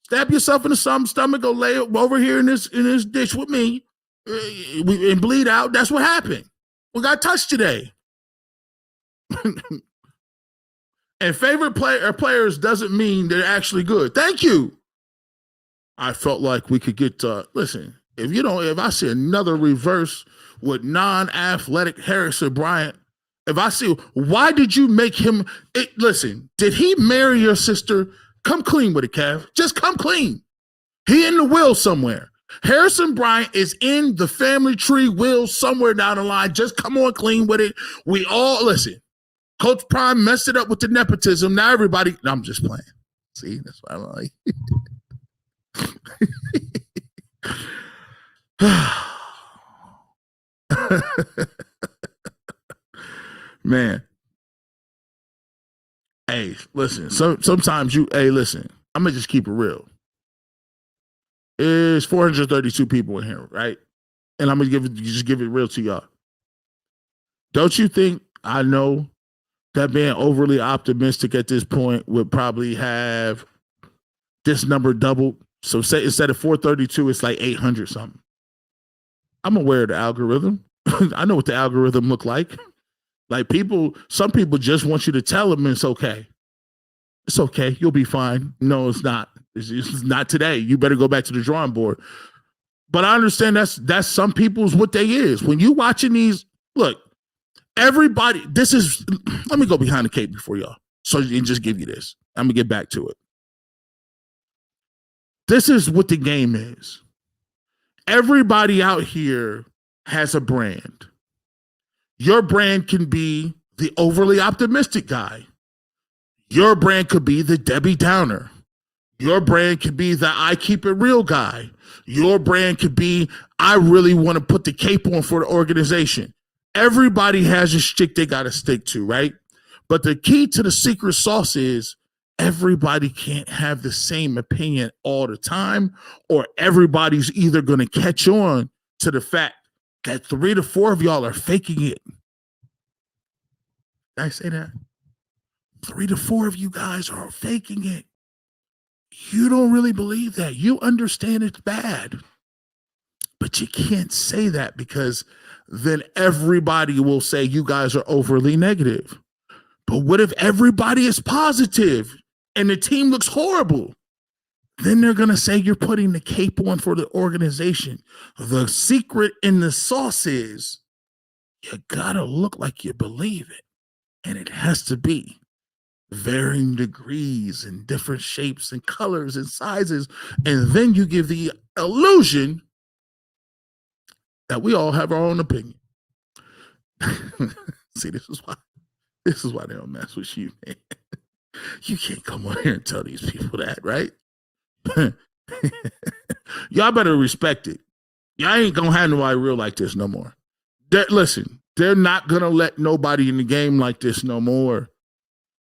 Speaker 1: Stab yourself in the stomach, go lay over here in this dish with me and bleed out. That's what happened. We got touched today. And favorite players doesn't mean they're actually good. Thank you. I felt like we could get listen, if I see another reverse with non-athletic Harrison Bryant, why did you make him listen, did he marry your sister? Come clean with it, Kev. Just come clean. He in the will somewhere. Harrison Bryant is in the family tree will somewhere down the line. Just come on clean with it. We all listen. Coach Prime messed it up with the nepotism. Now everybody, no, I'm just playing. See, that's what I like. Man, Hey, listen. Sometimes listen. I'm gonna just keep it real. There's 432 people in here, right? And I'm gonna just give it real to y'all. Don't you think I know that being overly optimistic at this point would probably have this number doubled? So say instead of 432, it's like 800 something. I'm aware of the algorithm. I know what the algorithm look like. Like some people just want you to tell them it's okay. It's okay. You'll be fine. No, it's not. It's not today. You better go back to the drawing board. But I understand that's some people's what they is. When you watching these, look, everybody, let me go behind the cape before y'all. So and just give you this. I'm gonna get back to it. This is what the game is. Everybody out here has a brand. Your brand can be the overly optimistic guy. Your brand could be the Debbie Downer. Your brand could be the I keep it real guy. Your brand could be I really want to put the cape on for the organization. Everybody has a shtick they got to stick to, right? But the key to the secret sauce is everybody can't have the same opinion all the time, or everybody's either going to catch on to the fact that 3 to 4 of y'all are faking it. Did I say that? 3 to 4 of you guys are faking it. You don't really believe that. You understand it's bad. But you can't say that because then everybody will say you guys are overly negative. But what if everybody is positive and the team looks horrible? Then they're going to say you're putting the cape on for the organization. The secret in the sauce is you got to look like you believe it. And it has to be varying degrees and different shapes and colors and sizes. And then you give the illusion that we all have our own opinion. See, this is why they don't mess with you, man. You can't come on here and tell these people that, right? Y'all better respect it. Y'all ain't gonna have nobody real like this no more. Listen, they're not gonna let nobody in the game like this no more.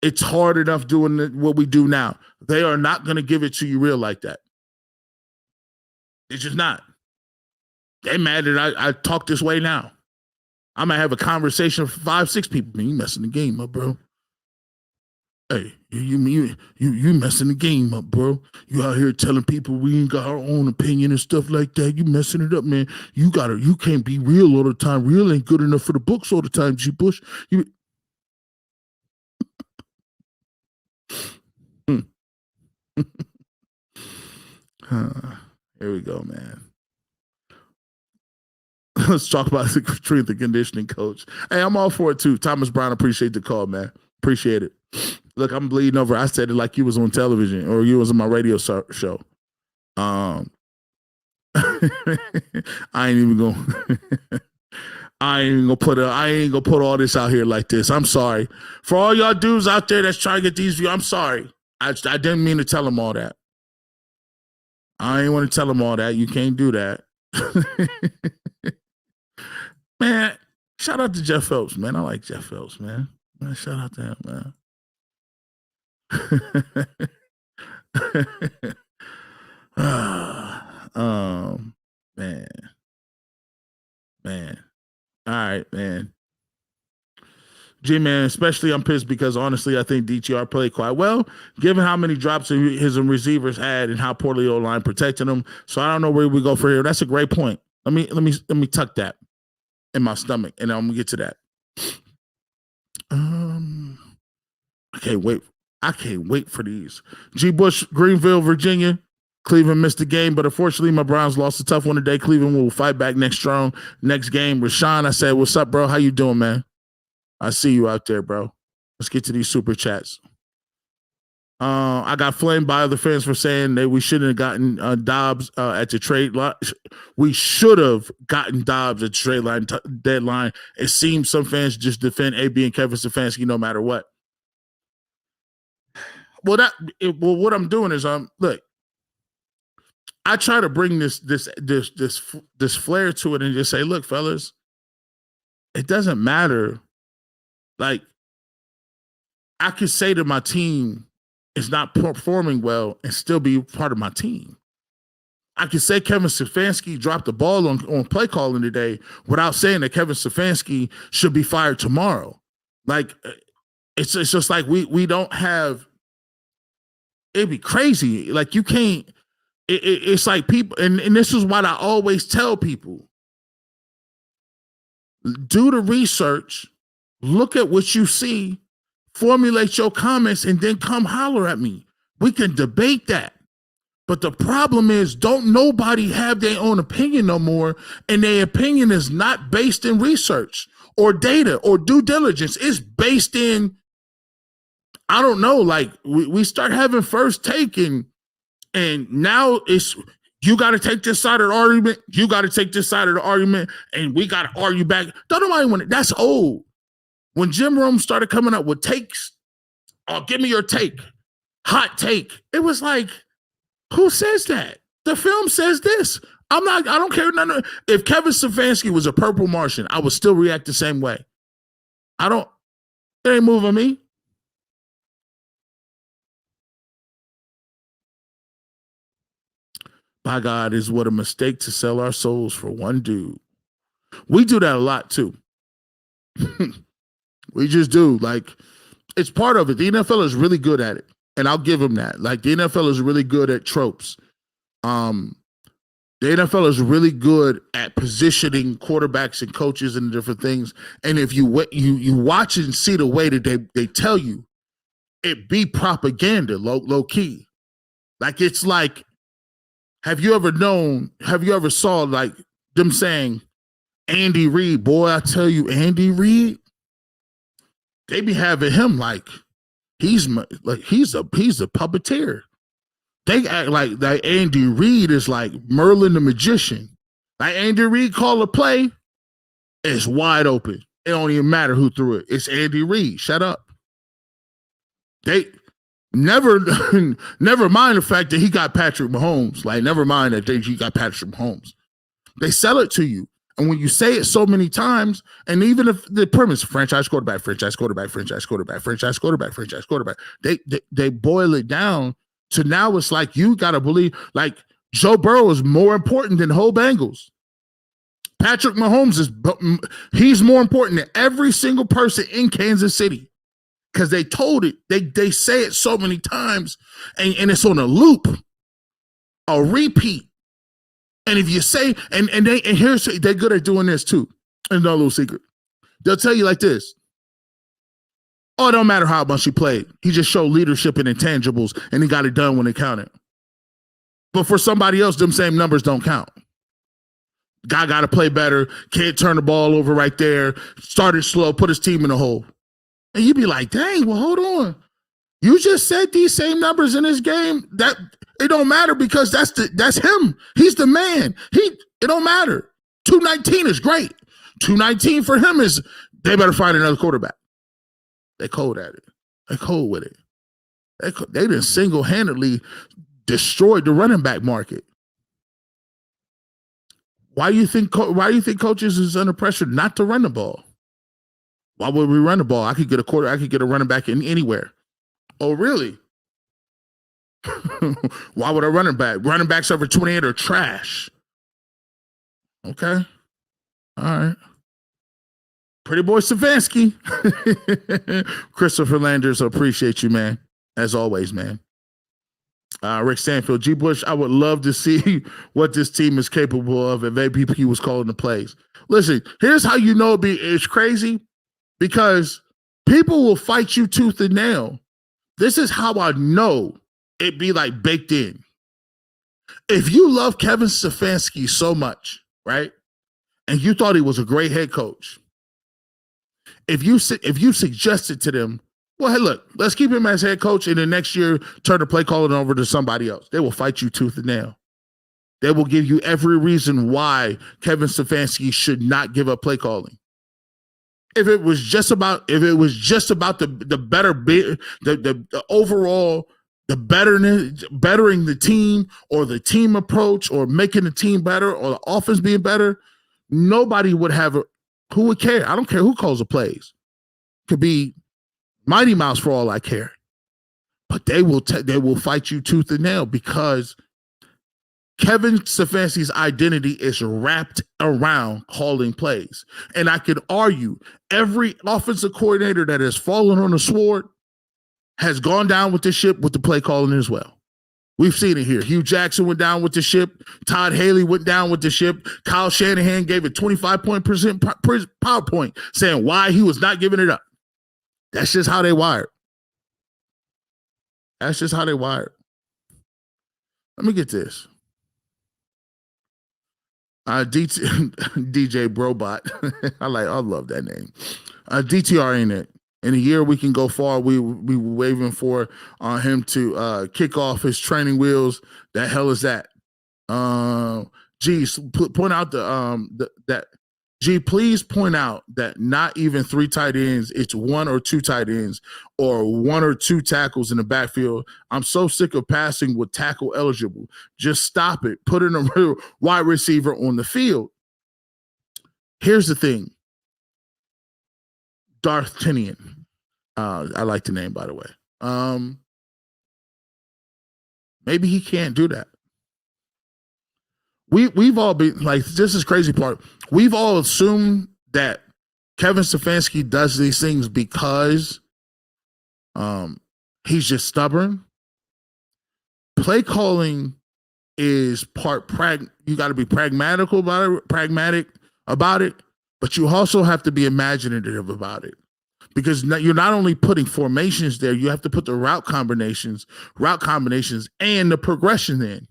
Speaker 1: It's hard enough doing what we do now. They are not gonna give it to you real like that. It's just not. They mad that I talk this way now. I might have a conversation with 5, 6 people. Man, you messing the game up, bro. Hey, you messing the game up, bro. You out here telling people we ain't got our own opinion and stuff like that. You messing it up, man. You can't be real all the time. Real ain't good enough for the books all the time, G. Bush. Here we go, man. Let's talk about the strength and conditioning coach. Hey, I'm all for it too. Thomas Brown, appreciate the call, man. Appreciate it. Look, I'm bleeding over. I said it like you was on television or you was on my radio show. I ain't even gonna put all this out here like this. I'm sorry for all y'all dudes out there that's trying to get these views. I'm sorry. I didn't mean to tell them all that. I ain't want to tell them all that. You can't do that. Man, shout out to Jeff Phelps, man. I like Jeff Phelps, man. Shout out to him, man. Man. All right, man. G-Man, especially I'm pissed because honestly, I think DTR played quite well, given how many drops his receivers had and how poorly O-line protected them. So I don't know where we go for here. That's a great point. Let me tuck that in my stomach, and I'm gonna get to that. I can't wait for these. G. Bush, Greenville, Virginia. Cleveland missed the game, but unfortunately, my Browns lost a tough one today. Cleveland will fight back next game. Rashawn, I said, what's up, bro? How you doing, man? I see you out there, bro. Let's get to these super chats. I got flamed by other fans for saying that we shouldn't have gotten Dobbs at the trade line. We should have gotten Dobbs at the trade line deadline. It seems some fans just defend AB and Kevin Stefanski no matter what. Well, what I'm doing is look. I try to bring this flair to it and just say, look, fellas, it doesn't matter. Like, I could say that my team is not performing well and still be part of my team. I could say Kevin Stefanski dropped the ball on play calling today without saying that Kevin Stefanski should be fired tomorrow. Like, it's just like we don't have. It'd be crazy. Like, you can't. It's like people, and this is what I always tell people: do the research, look at what you see, formulate your comments, and then come holler at me. We can debate that. But the problem is, don't nobody have their own opinion no more, and their opinion is not based in research or data or due diligence. It's based in, I don't know, like we start having first take, and now it's, you got to take this side of the argument, you got to take this side of the argument, and we got to argue back. Don't nobody want it. That's old. When Jim Rome started coming up with takes, oh, give me your take, hot take, it was like, who says that? The film says this. I don't care. If Kevin Stefanski was a purple Martian, I would still react the same way. It ain't moving me. By God, is what a mistake to sell our souls for one dude. We do that a lot too. We just do. Like, it's part of it. The NFL is really good at it. And I'll give them that. Like, the NFL is really good at tropes. The NFL is really good at positioning quarterbacks and coaches and different things. And if you watch and see the way that they tell you, it be propaganda, low key. Like, it's like, have you ever saw like them saying, Andy Reid, boy, I tell you, Andy Reid, they be having him like, he's a puppeteer. They act like Andy Reid is like Merlin the magician. Like, Andy Reid call a play, it's wide open. It don't even matter who threw it. It's Andy Reid. Shut up. They never mind the fact that he got Patrick Mahomes. Like, never mind that he got Patrick Mahomes. They sell it to you. And when you say it so many times, and even if the premise, franchise quarterback, they boil it down to now it's like, you got to believe, like, Joe Burrow is more important than the whole Bengals. Patrick Mahomes he's more important than every single person in Kansas City, because they told it. They say it so many times, and it's on a loop, a repeat. And if you say, they're good at doing this too. And no little secret. They'll tell you like this. Oh, it don't matter how much he played. He just showed leadership and intangibles, and he got it done when it counted. But for somebody else, them same numbers don't count. Guy got to play better. Can't turn the ball over right there. Started slow, put his team in a hole. And you'd be like, dang, well, hold on. You just said these same numbers in this game. That it don't matter, because that's him. He's the man. It don't matter. 219 is great. 219 for him is, they better find another quarterback. They cold at it. They cold with it. They done single-handedly destroyed the running back market. Why do you think coaches is under pressure not to run the ball? Why would we run the ball? I could get a running back in anywhere. Oh, really? Why would I run it back? Running backs over 28 are trash. Okay. All right. Pretty boy Stefanski. Christopher Landers, appreciate you, man. As always, man. Rick Stanfield, G. Bush, I would love to see what this team is capable of if APP was calling the plays. Listen, here's how you know it's crazy, because people will fight you tooth and nail. This is how I know it be like baked in. If you love Kevin Stefanski so much, right, and you thought he was a great head coach, if you suggested to them, well, hey, look, let's keep him as head coach, and then next year turn the play calling over to somebody else, they will fight you tooth and nail. They will give you every reason why Kevin Stefanski should not give up play calling. If it was just about the overall, the bettering the team, or the team approach, or making the team better, or the offense being better, nobody would have who would care? I don't care who calls the plays. Could be Mighty Mouse for all I care. But they will fight you tooth and nail because Kevin Stefanski's identity is wrapped around calling plays. And I could argue every offensive coordinator that has fallen on the sword has gone down with the ship with the play calling as well. We've seen it here. Hugh Jackson went down with the ship. Todd Haley went down with the ship. Kyle Shanahan gave a 25% PowerPoint saying why he was not giving it up. That's just how they wired. That's just how they wired. Let me get this. DJ Brobot. I love that name. DTR ain't it. In a year we can go far. We were waiting for him to kick off his training wheels. The hell is that? Point out that. Please point out that not even 3 tight ends. It's 1 or 2 tight ends or 1 or 2 tackles in the backfield. I'm so sick of passing with tackle eligible. Just stop it. Put in a real wide receiver on the field. Here's the thing. Darth Tinian. I like the name, by the way. Maybe he can't do that. We've all been like, this is crazy part. We've all assumed that Kevin Stefanski does these things because he's just stubborn. Play calling is part you got to be pragmatic about it, but you also have to be imaginative about it. Because you're not only putting formations there, you have to put the route combinations, and the progression in.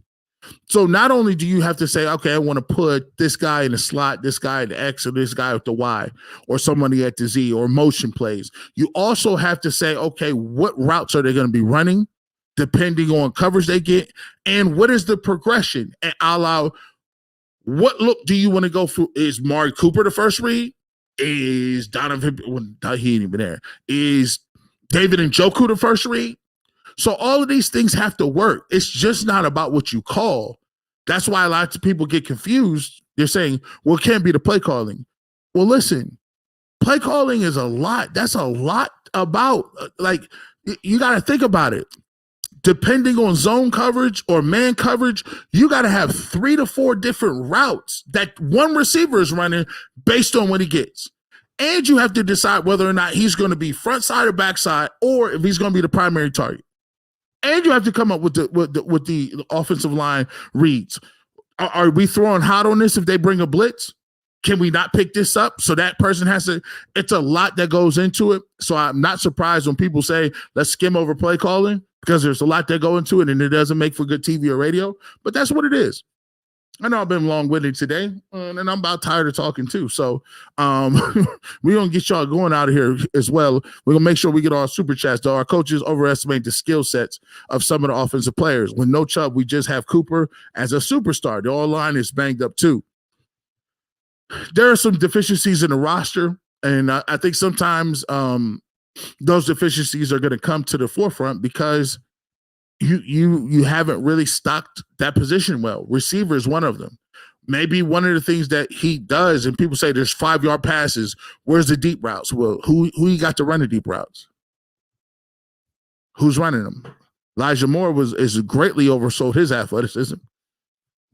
Speaker 1: So not only do you have to say, okay, I want to put this guy in the slot, this guy in the X, or this guy with the Y, or somebody at the Z, or motion plays. You also have to say, okay, what routes are they going to be running, depending on coverage they get, and what is the progression? And allow what look do you want to go through? Is Amari Cooper the first read? Is Donovan? Well, he ain't even there. Is David Njoku the first read? So all of these things have to work. It's just not about what you call. That's why a lot of people get confused. They're saying, well, it can't be the play calling. Well, listen, play calling is a lot. That's a lot about, like, you got to think about it. Depending on zone coverage or man coverage, you got to have 3 to 4 different routes that one receiver is running based on what he gets. And you have to decide whether or not he's going to be front side or back side, or if he's going to be the primary target. And you have to come up with the offensive line reads. Are we throwing hot on this if they bring a blitz? Can we not pick this up? So that person has to, it's a lot that goes into it. So I'm not surprised when people say, let's skim over play calling, because there's a lot that go into it and it doesn't make for good TV or radio, but that's what it is. I know I've been long-winded today, and I'm about tired of talking too. So we're going to get y'all going out of here as well. We're going to make sure we get our super chats, though. Our coaches overestimate the skill sets of some of the offensive players. With no Chubb, we just have Cooper as a superstar. The all-line is banged up too. There are some deficiencies in the roster, and I think sometimes those deficiencies are going to come to the forefront because you haven't really stocked that position well. Receiver is one of them. Maybe one of the things that he does, and people say there's 5-yard passes. Where's the deep routes? Well, who you got to run the deep routes? Who's running them? Elijah Moore is greatly oversold his athleticism.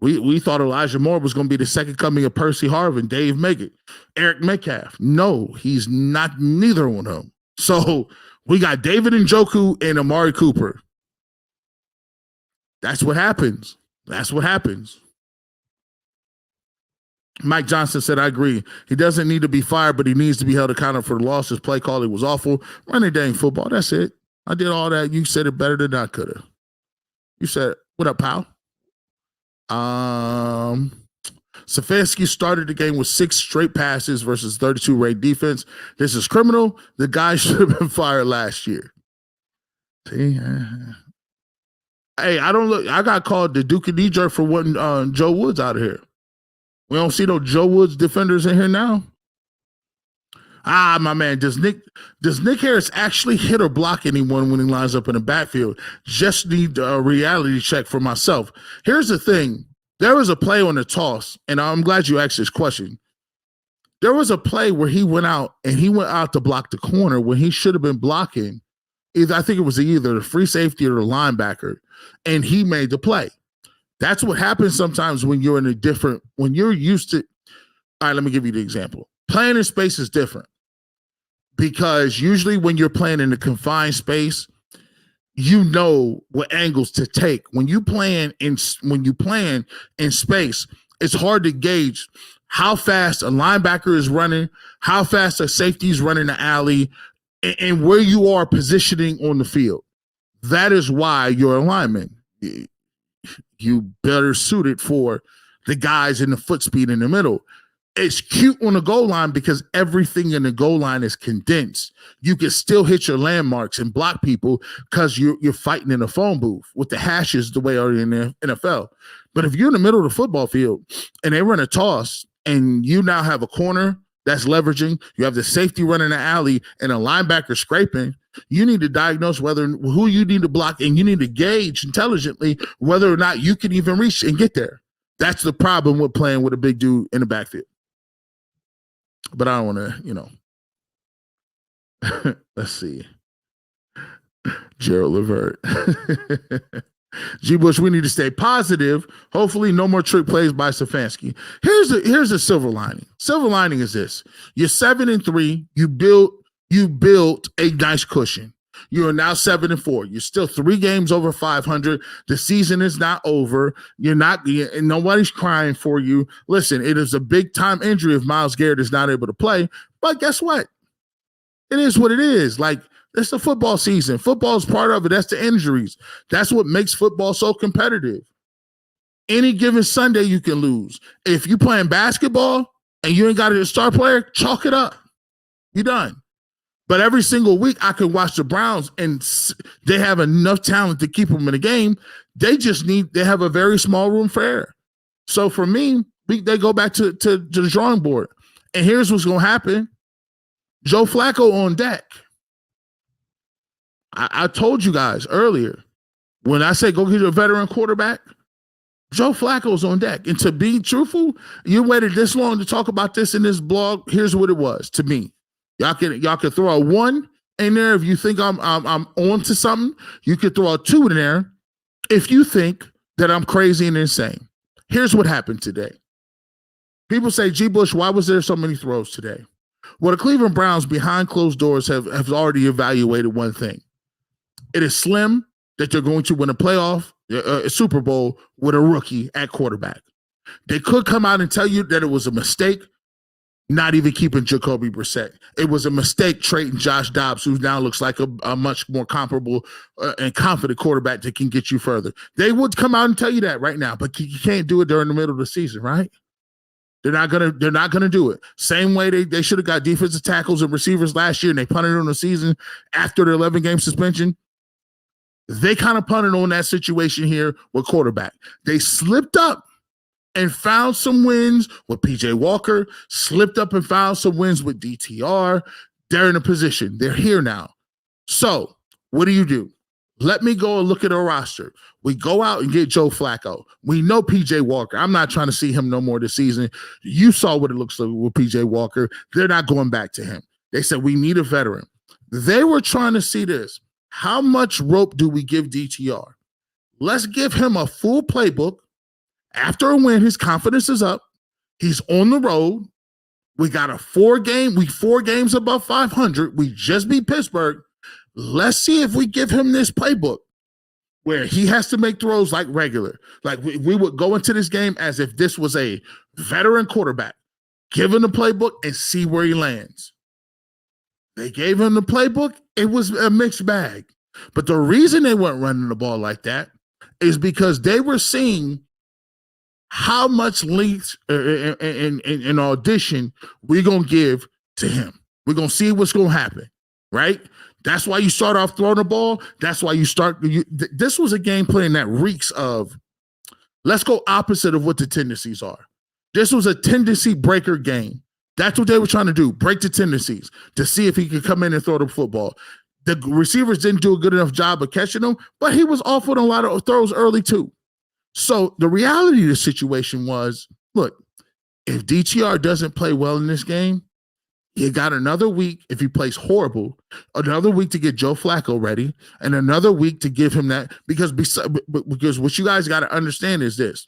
Speaker 1: We thought Elijah Moore was going to be the second coming of Percy Harvin, Dave Meggett, Eric Metcalf. No, he's not neither one of them. So we got David Njoku and Amari Cooper. That's what happens. That's what happens. Mike Johnson said, I agree. He doesn't need to be fired, but he needs to be held accountable for the losses. Play calling was awful. Running dang football. That's it. I did all that. You said it better than I could have. You said, what up, pal? Stefanski started the game with 6 straight passes versus 32 ranked defense. This is criminal. The guy should have been fired last year. See? Hey, I got called the Duke of knee-jerk for wanting Joe Woods out of here. We don't see no Joe Woods defenders in here now. My man, does Nick Harris actually hit or block anyone when he lines up in the backfield? Just need a reality check for myself. Here's the thing. There was a play on the toss, and I'm glad you asked this question. There was a play where he went out to block the corner when he should have been blocking. I think it was either the free safety or the linebacker, and he made the play. That's what happens sometimes when you're when you're used to. All right, let me give you the example. Playing in space is different because usually when you're playing in a confined space, you know what angles to take. When you playing in space, it's hard to gauge how fast a linebacker is running, how fast a safety is running the alley, and where you are positioning on the field. That is why your alignment, you better suited for the guys in the foot speed in the middle. It's cute on the goal line because everything in the goal line is condensed. You can still hit your landmarks and block people because you're fighting in a phone booth with the hashes the way are in the NFL. But if you're in the middle of the football field and they run a toss and you now have a corner that's leveraging, you have the safety running the alley and a linebacker scraping, you need to diagnose who you need to block, and you need to gauge intelligently whether or not you can even reach and get there. That's the problem with playing with a big dude in the backfield. But I don't want to, let's see. Gerald Levert. G. Bush, we need to stay positive. Hopefully no more trick plays by Stefanski. Here's a silver lining. Silver lining is this. You're 7-3. You built a nice cushion. You are now 7-4. You're still 3 games over 500. The season is not over. And nobody's crying for you. Listen, it is a big time injury if Myles Garrett is not able to play. But guess what? It is what it is. Like, it's the football season. Football is part of it. That's the injuries. That's what makes football so competitive. Any given Sunday you can lose. If you're playing basketball and you ain't got a star player, chalk it up. You're done. But every single week I can watch the Browns and they have enough talent to keep them in the game. They have a very small room for error. So for me, they go back to the drawing board. And here's what's going to happen. Joe Flacco on deck. I told you guys earlier, when I say go get a veteran quarterback, Joe Flacco's on deck. And to be truthful, you waited this long to talk about this in this blog. Here's what it was to me. Y'all can throw a 1 in there if you think I'm on to something. You could throw a 2 in there if you think that I'm crazy and insane. Here's what happened today. People say, G. Bush, why was there so many throws today? Well, the Cleveland Browns behind closed doors have already evaluated one thing. It is slim that they're going to win a Super Bowl with a rookie at quarterback. They could come out and tell you that it was a mistake not even keeping Jacoby Brissett. It was a mistake trading Josh Dobbs, who now looks like a much more comparable and confident quarterback that can get you further. They would come out and tell you that right now, but you can't do it during the middle of the season, right? They're not gonna do it. Same way they should have got defensive tackles and receivers last year, and they punted on the season after the 11-game suspension. They kind of punted on that situation here with quarterback. They slipped up and found some wins with PJ Walker, slipped up and found some wins with DTR. They're in a position. They're here now. So what do? Let me go and look at our roster. We go out and get Joe Flacco. We know PJ Walker. I'm not trying to see him no more this season. You saw what it looks like with PJ Walker. They're not going back to him. They said we need a veteran. They were trying to see this. How much rope do we give DTR? Let's give him a full playbook. After a win, his confidence is up. He's on the road. We got a 4 games above 500. We just beat Pittsburgh. Let's see if we give him this playbook where he has to make throws like regular. Like we would go into this game as if this was a veteran quarterback. Give him the playbook and see where he lands. They gave him the playbook. It was a mixed bag. But the reason they weren't running the ball like that is because they were seeing how much length and audition we're going to give to him. We're going to see what's going to happen, right? That's why you start off throwing the ball. That's why this was a game plan that reeks of, let's go opposite of what the tendencies are. This was a tendency breaker game. That's what they were trying to do, break the tendencies to see if he could come in and throw the football. The receivers didn't do a good enough job of catching him, but he was off on a lot of throws early too. So the reality of the situation was, look, if DTR doesn't play well in this game, you got another week, if he plays horrible, another week to get Joe Flacco ready, and another week to give him that. Because what you guys got to understand is this.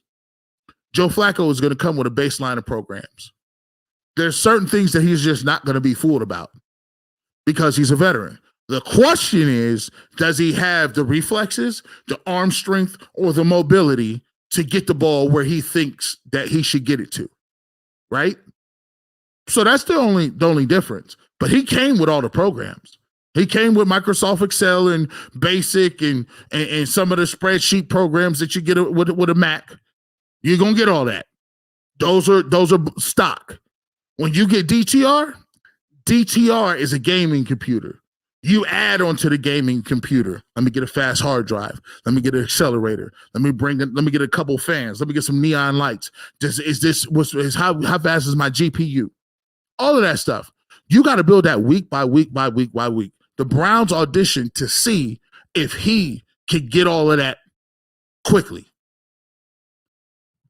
Speaker 1: Joe Flacco is going to come with a baseline of programs. There's certain things that he's just not going to be fooled about because he's a veteran. The question is, does he have the reflexes, the arm strength, or the mobility to get the ball where he thinks that he should get it to, right? So that's the only difference. But he came with all the programs. He came with Microsoft Excel and Basic and some of the spreadsheet programs that you get with a Mac. You're gonna get all that. Those are stock. When you get DTR is a gaming computer. You add onto the gaming computer. Let me get a fast hard drive. Let me get an accelerator. Let me get a couple fans. Let me get some neon lights. How fast is my GPU? All of that stuff. You got to build that week by week by week by week. The Browns auditioned to see if he could get all of that quickly.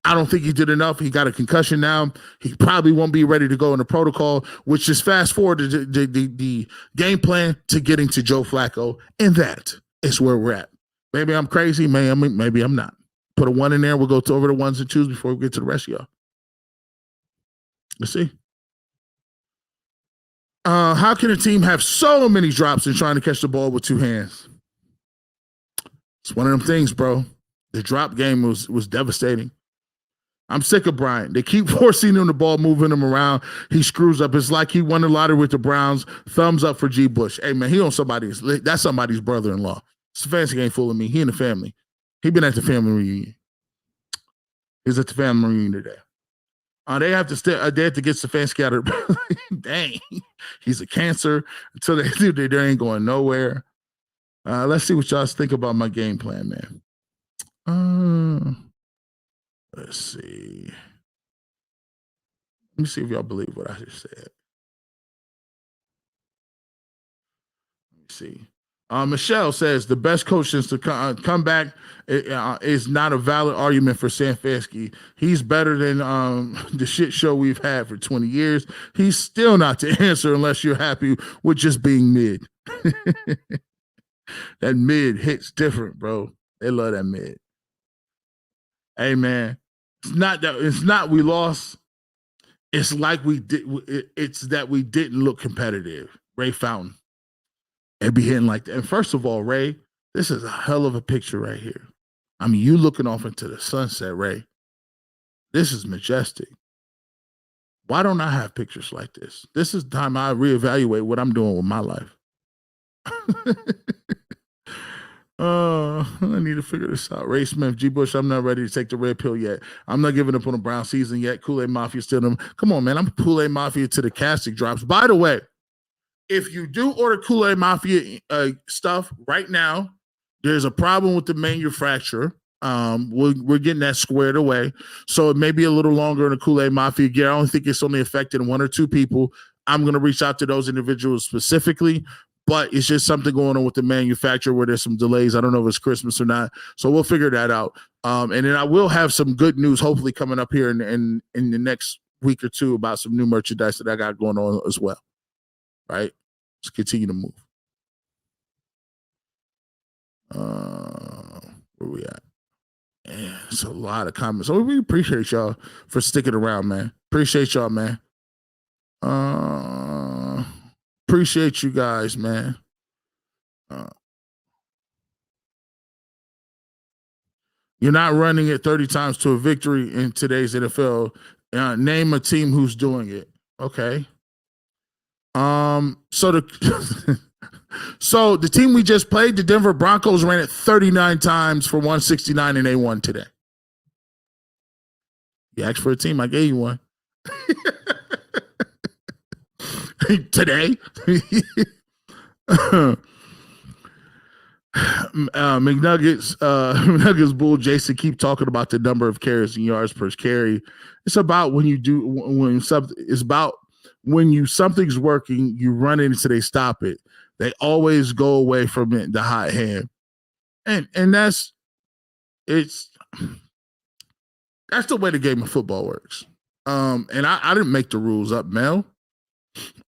Speaker 1: I don't think he did enough. He got a concussion now. He probably won't be ready to go in the protocol, which is fast forward to the game plan to getting to Joe Flacco. And that is where we're at. Maybe I'm crazy. Maybe I'm not. Put a 1 in there. We'll go over the 1s and 2s before we get to the rest of y'all. Let's see. How can a team have so many drops in trying to catch the ball with 2 hands? It's one of them things, bro. The drop game was devastating. I'm sick of Bryant. They keep forcing him the ball, moving him around. He screws up. It's like he won the lottery with the Browns. Thumbs up for G. Bush. Hey, man, that's somebody's brother-in-law. Stefanski ain't fooling me. He in the family. He been at the family reunion. He's at the family reunion today. They have to get Stefanski out of dang. He's a cancer. Until they do, they ain't going nowhere. Let's see what y'all think about my game plan, man. Let's see. Let me see if y'all believe what I just said. Let me see. Michelle says the best coach since the comeback is not a valid argument for Stefanski. He's better than the shit show we've had for 20 years. He's still not the answer unless you're happy with just being mid. That mid hits different, bro. They love that mid. Hey, man, it's not we lost. It's like we did. It's that we didn't look competitive. Ray Fountain. And be hitting like that. And first of all, Ray, this is a hell of a picture right here. I mean, you looking off into the sunset, Ray. This is majestic. Why don't I have pictures like this? This is the time I reevaluate what I'm doing with my life. I need to figure this out. Ray Smith, G. Bush, I'm not ready to take the red pill yet. I'm not giving up on the Brown season yet. Kool-Aid Mafia still them. Come on, man. I'm Kool-Aid Mafia to the casting drops. By the way, if you do order Kool-Aid Mafia stuff right now, there's a problem with the manufacturer. We're getting that squared away. So it may be a little longer in the Kool-Aid Mafia gear. I don't think it's only affected 1 or 2 people. I'm going to reach out to those individuals specifically, but it's just something going on with the manufacturer where there's some delays. I don't know if it's Christmas or not. So we'll figure that out. And then I will have some good news hopefully coming up here in the next week or 2 about some new merchandise that I got going on as well. Right? Let's continue to move. Where we at? Man, it's a lot of comments. So we appreciate y'all for sticking around, man. Appreciate y'all, man. Appreciate you guys, man. You're not running it 30 times to a victory in today's NFL. Name a team who's doing it. Okay. So the team we just played, the Denver Broncos, ran it 39 times for 169, and they won today. You asked for a team, I gave you one. Today. McNuggets Bull Jason keep talking about the number of carries and yards per carry. It's about something's working, you run it until they stop it. They always go away from it, the hot hand. And that's the way the game of football works. And I didn't make the rules up, Mel.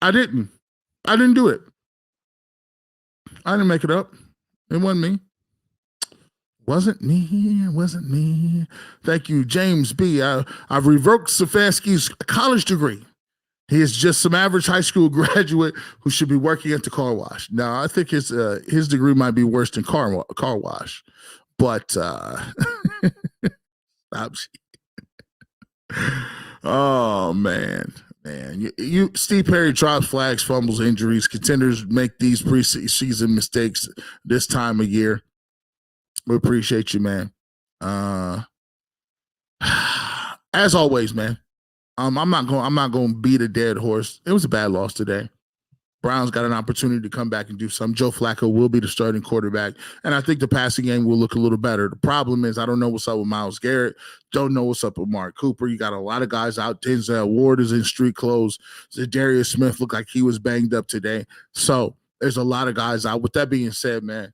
Speaker 1: I didn't do it. I didn't make it up. It wasn't me. Wasn't me. Thank you, James B. I've revoked Stefanski's college degree. He is just some average high school graduate who should be working at the car wash. Now, I think his degree might be worse than car wash, but oh man. You Steve Perry drops flags, fumbles, injuries. Contenders make these preseason mistakes this time of year. We appreciate you, man. As always, man. I'm not going to beat a dead horse. It was a bad loss today. Browns got an opportunity to come back and do something. Joe Flacco will be the starting quarterback, and I think the passing game will look a little better. The problem is I don't know what's up with Myles Garrett. Don't know what's up with Amari Cooper. You got a lot of guys out. Denzel Ward is in street clothes. Darius Smith looked like he was banged up today. So there's a lot of guys out. With that being said, man,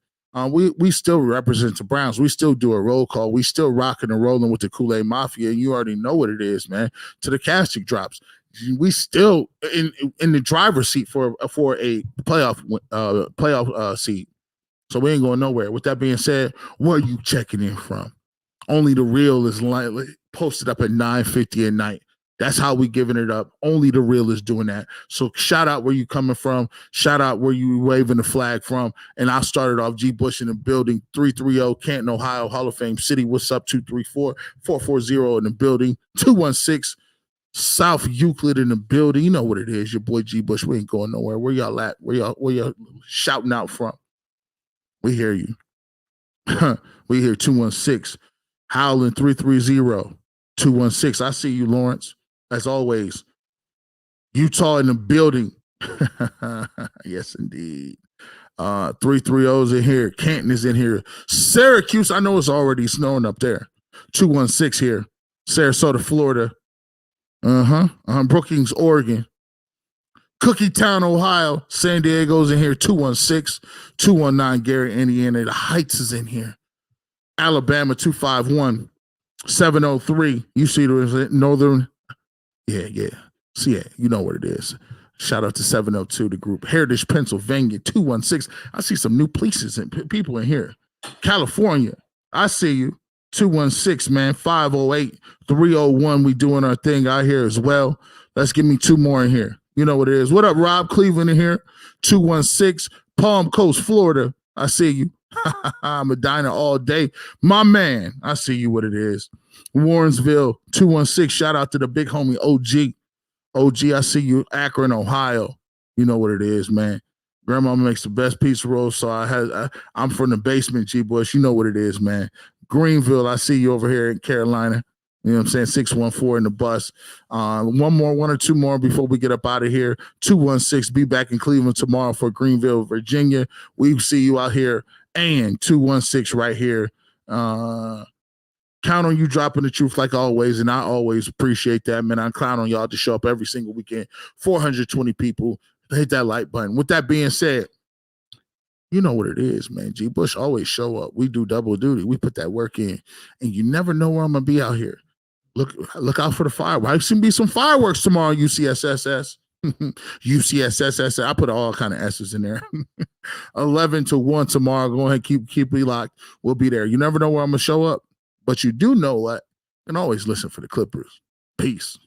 Speaker 1: we still represent the Browns. We still do a roll call. We still rocking and rolling with the Kool-Aid Mafia, and you already know what it is, man. To the casting drops. We still in the driver's seat for a playoff seat. So we ain't going nowhere. With that being said, where are you checking in from? Only the Real is posted up at 9:50 at night. That's how we giving it up. Only the Real is doing that. So shout out where you coming from. Shout out where you waving the flag from. And I started off G. Bush in the building, 330 Canton, Ohio, Hall of Fame City. What's up? 234-440 in the building. 216 South Euclid in the building. You know what it is. Your boy G. Bush. We ain't going nowhere. Where y'all at? Where y'all shouting out from? We hear you. We hear 216. Howling 330. 216. I see you, Lawrence. As always. Utah in the building. Yes, indeed. 330's in here. Canton is in here. Syracuse. I know it's already snowing up there. 216 here. Sarasota, Florida. Brookings, Oregon. Cookie Town, Ohio. San Diego's in here. 216. 219, Gary, Indiana. The Heights is in here. Alabama, 251. 703. You see the Northern. Yeah. See, you know what it is. Shout out to 702, the group. Heritage, Pennsylvania, 216. I see some new places and people in here. California, I see you. 216, man. 508, 301. We doing our thing out here as well. Let's give me two more in here. You know what it is. What up, Rob Cleveland in here? 216, Palm Coast, Florida. I see you. Medina all day. My man, I see you what it is. Warrensville, 216. Shout out to the big homie OG. OG, I see you. Akron, Ohio. You know what it is, man. Grandma makes the best pizza rolls, so I'm from the basement, G. Bush. You know what it is, man. Greenville, I see you over here in Carolina. You know what I'm saying? 614 in the bus. One or two more before we get up out of here. 216, be back in Cleveland tomorrow for Greenville, Virginia. We see you out here. And 216 right here. Count on you dropping the truth like always, and I always appreciate that, man. I count on y'all to show up every single weekend. 420 people. Hit that like button. With that being said, you know what it is, man. G. Bush always show up. We do double duty. We put that work in, and you never know where I'm gonna be out here. Look out for the fireworks. There's gonna be some fireworks tomorrow. UCSS. UCSS. I put all kind of S's in there. 11 to 1 tomorrow. Go ahead, keep me locked. We'll be there. You never know where I'm gonna show up, but you do know what. And always listen for the Clippers. Peace.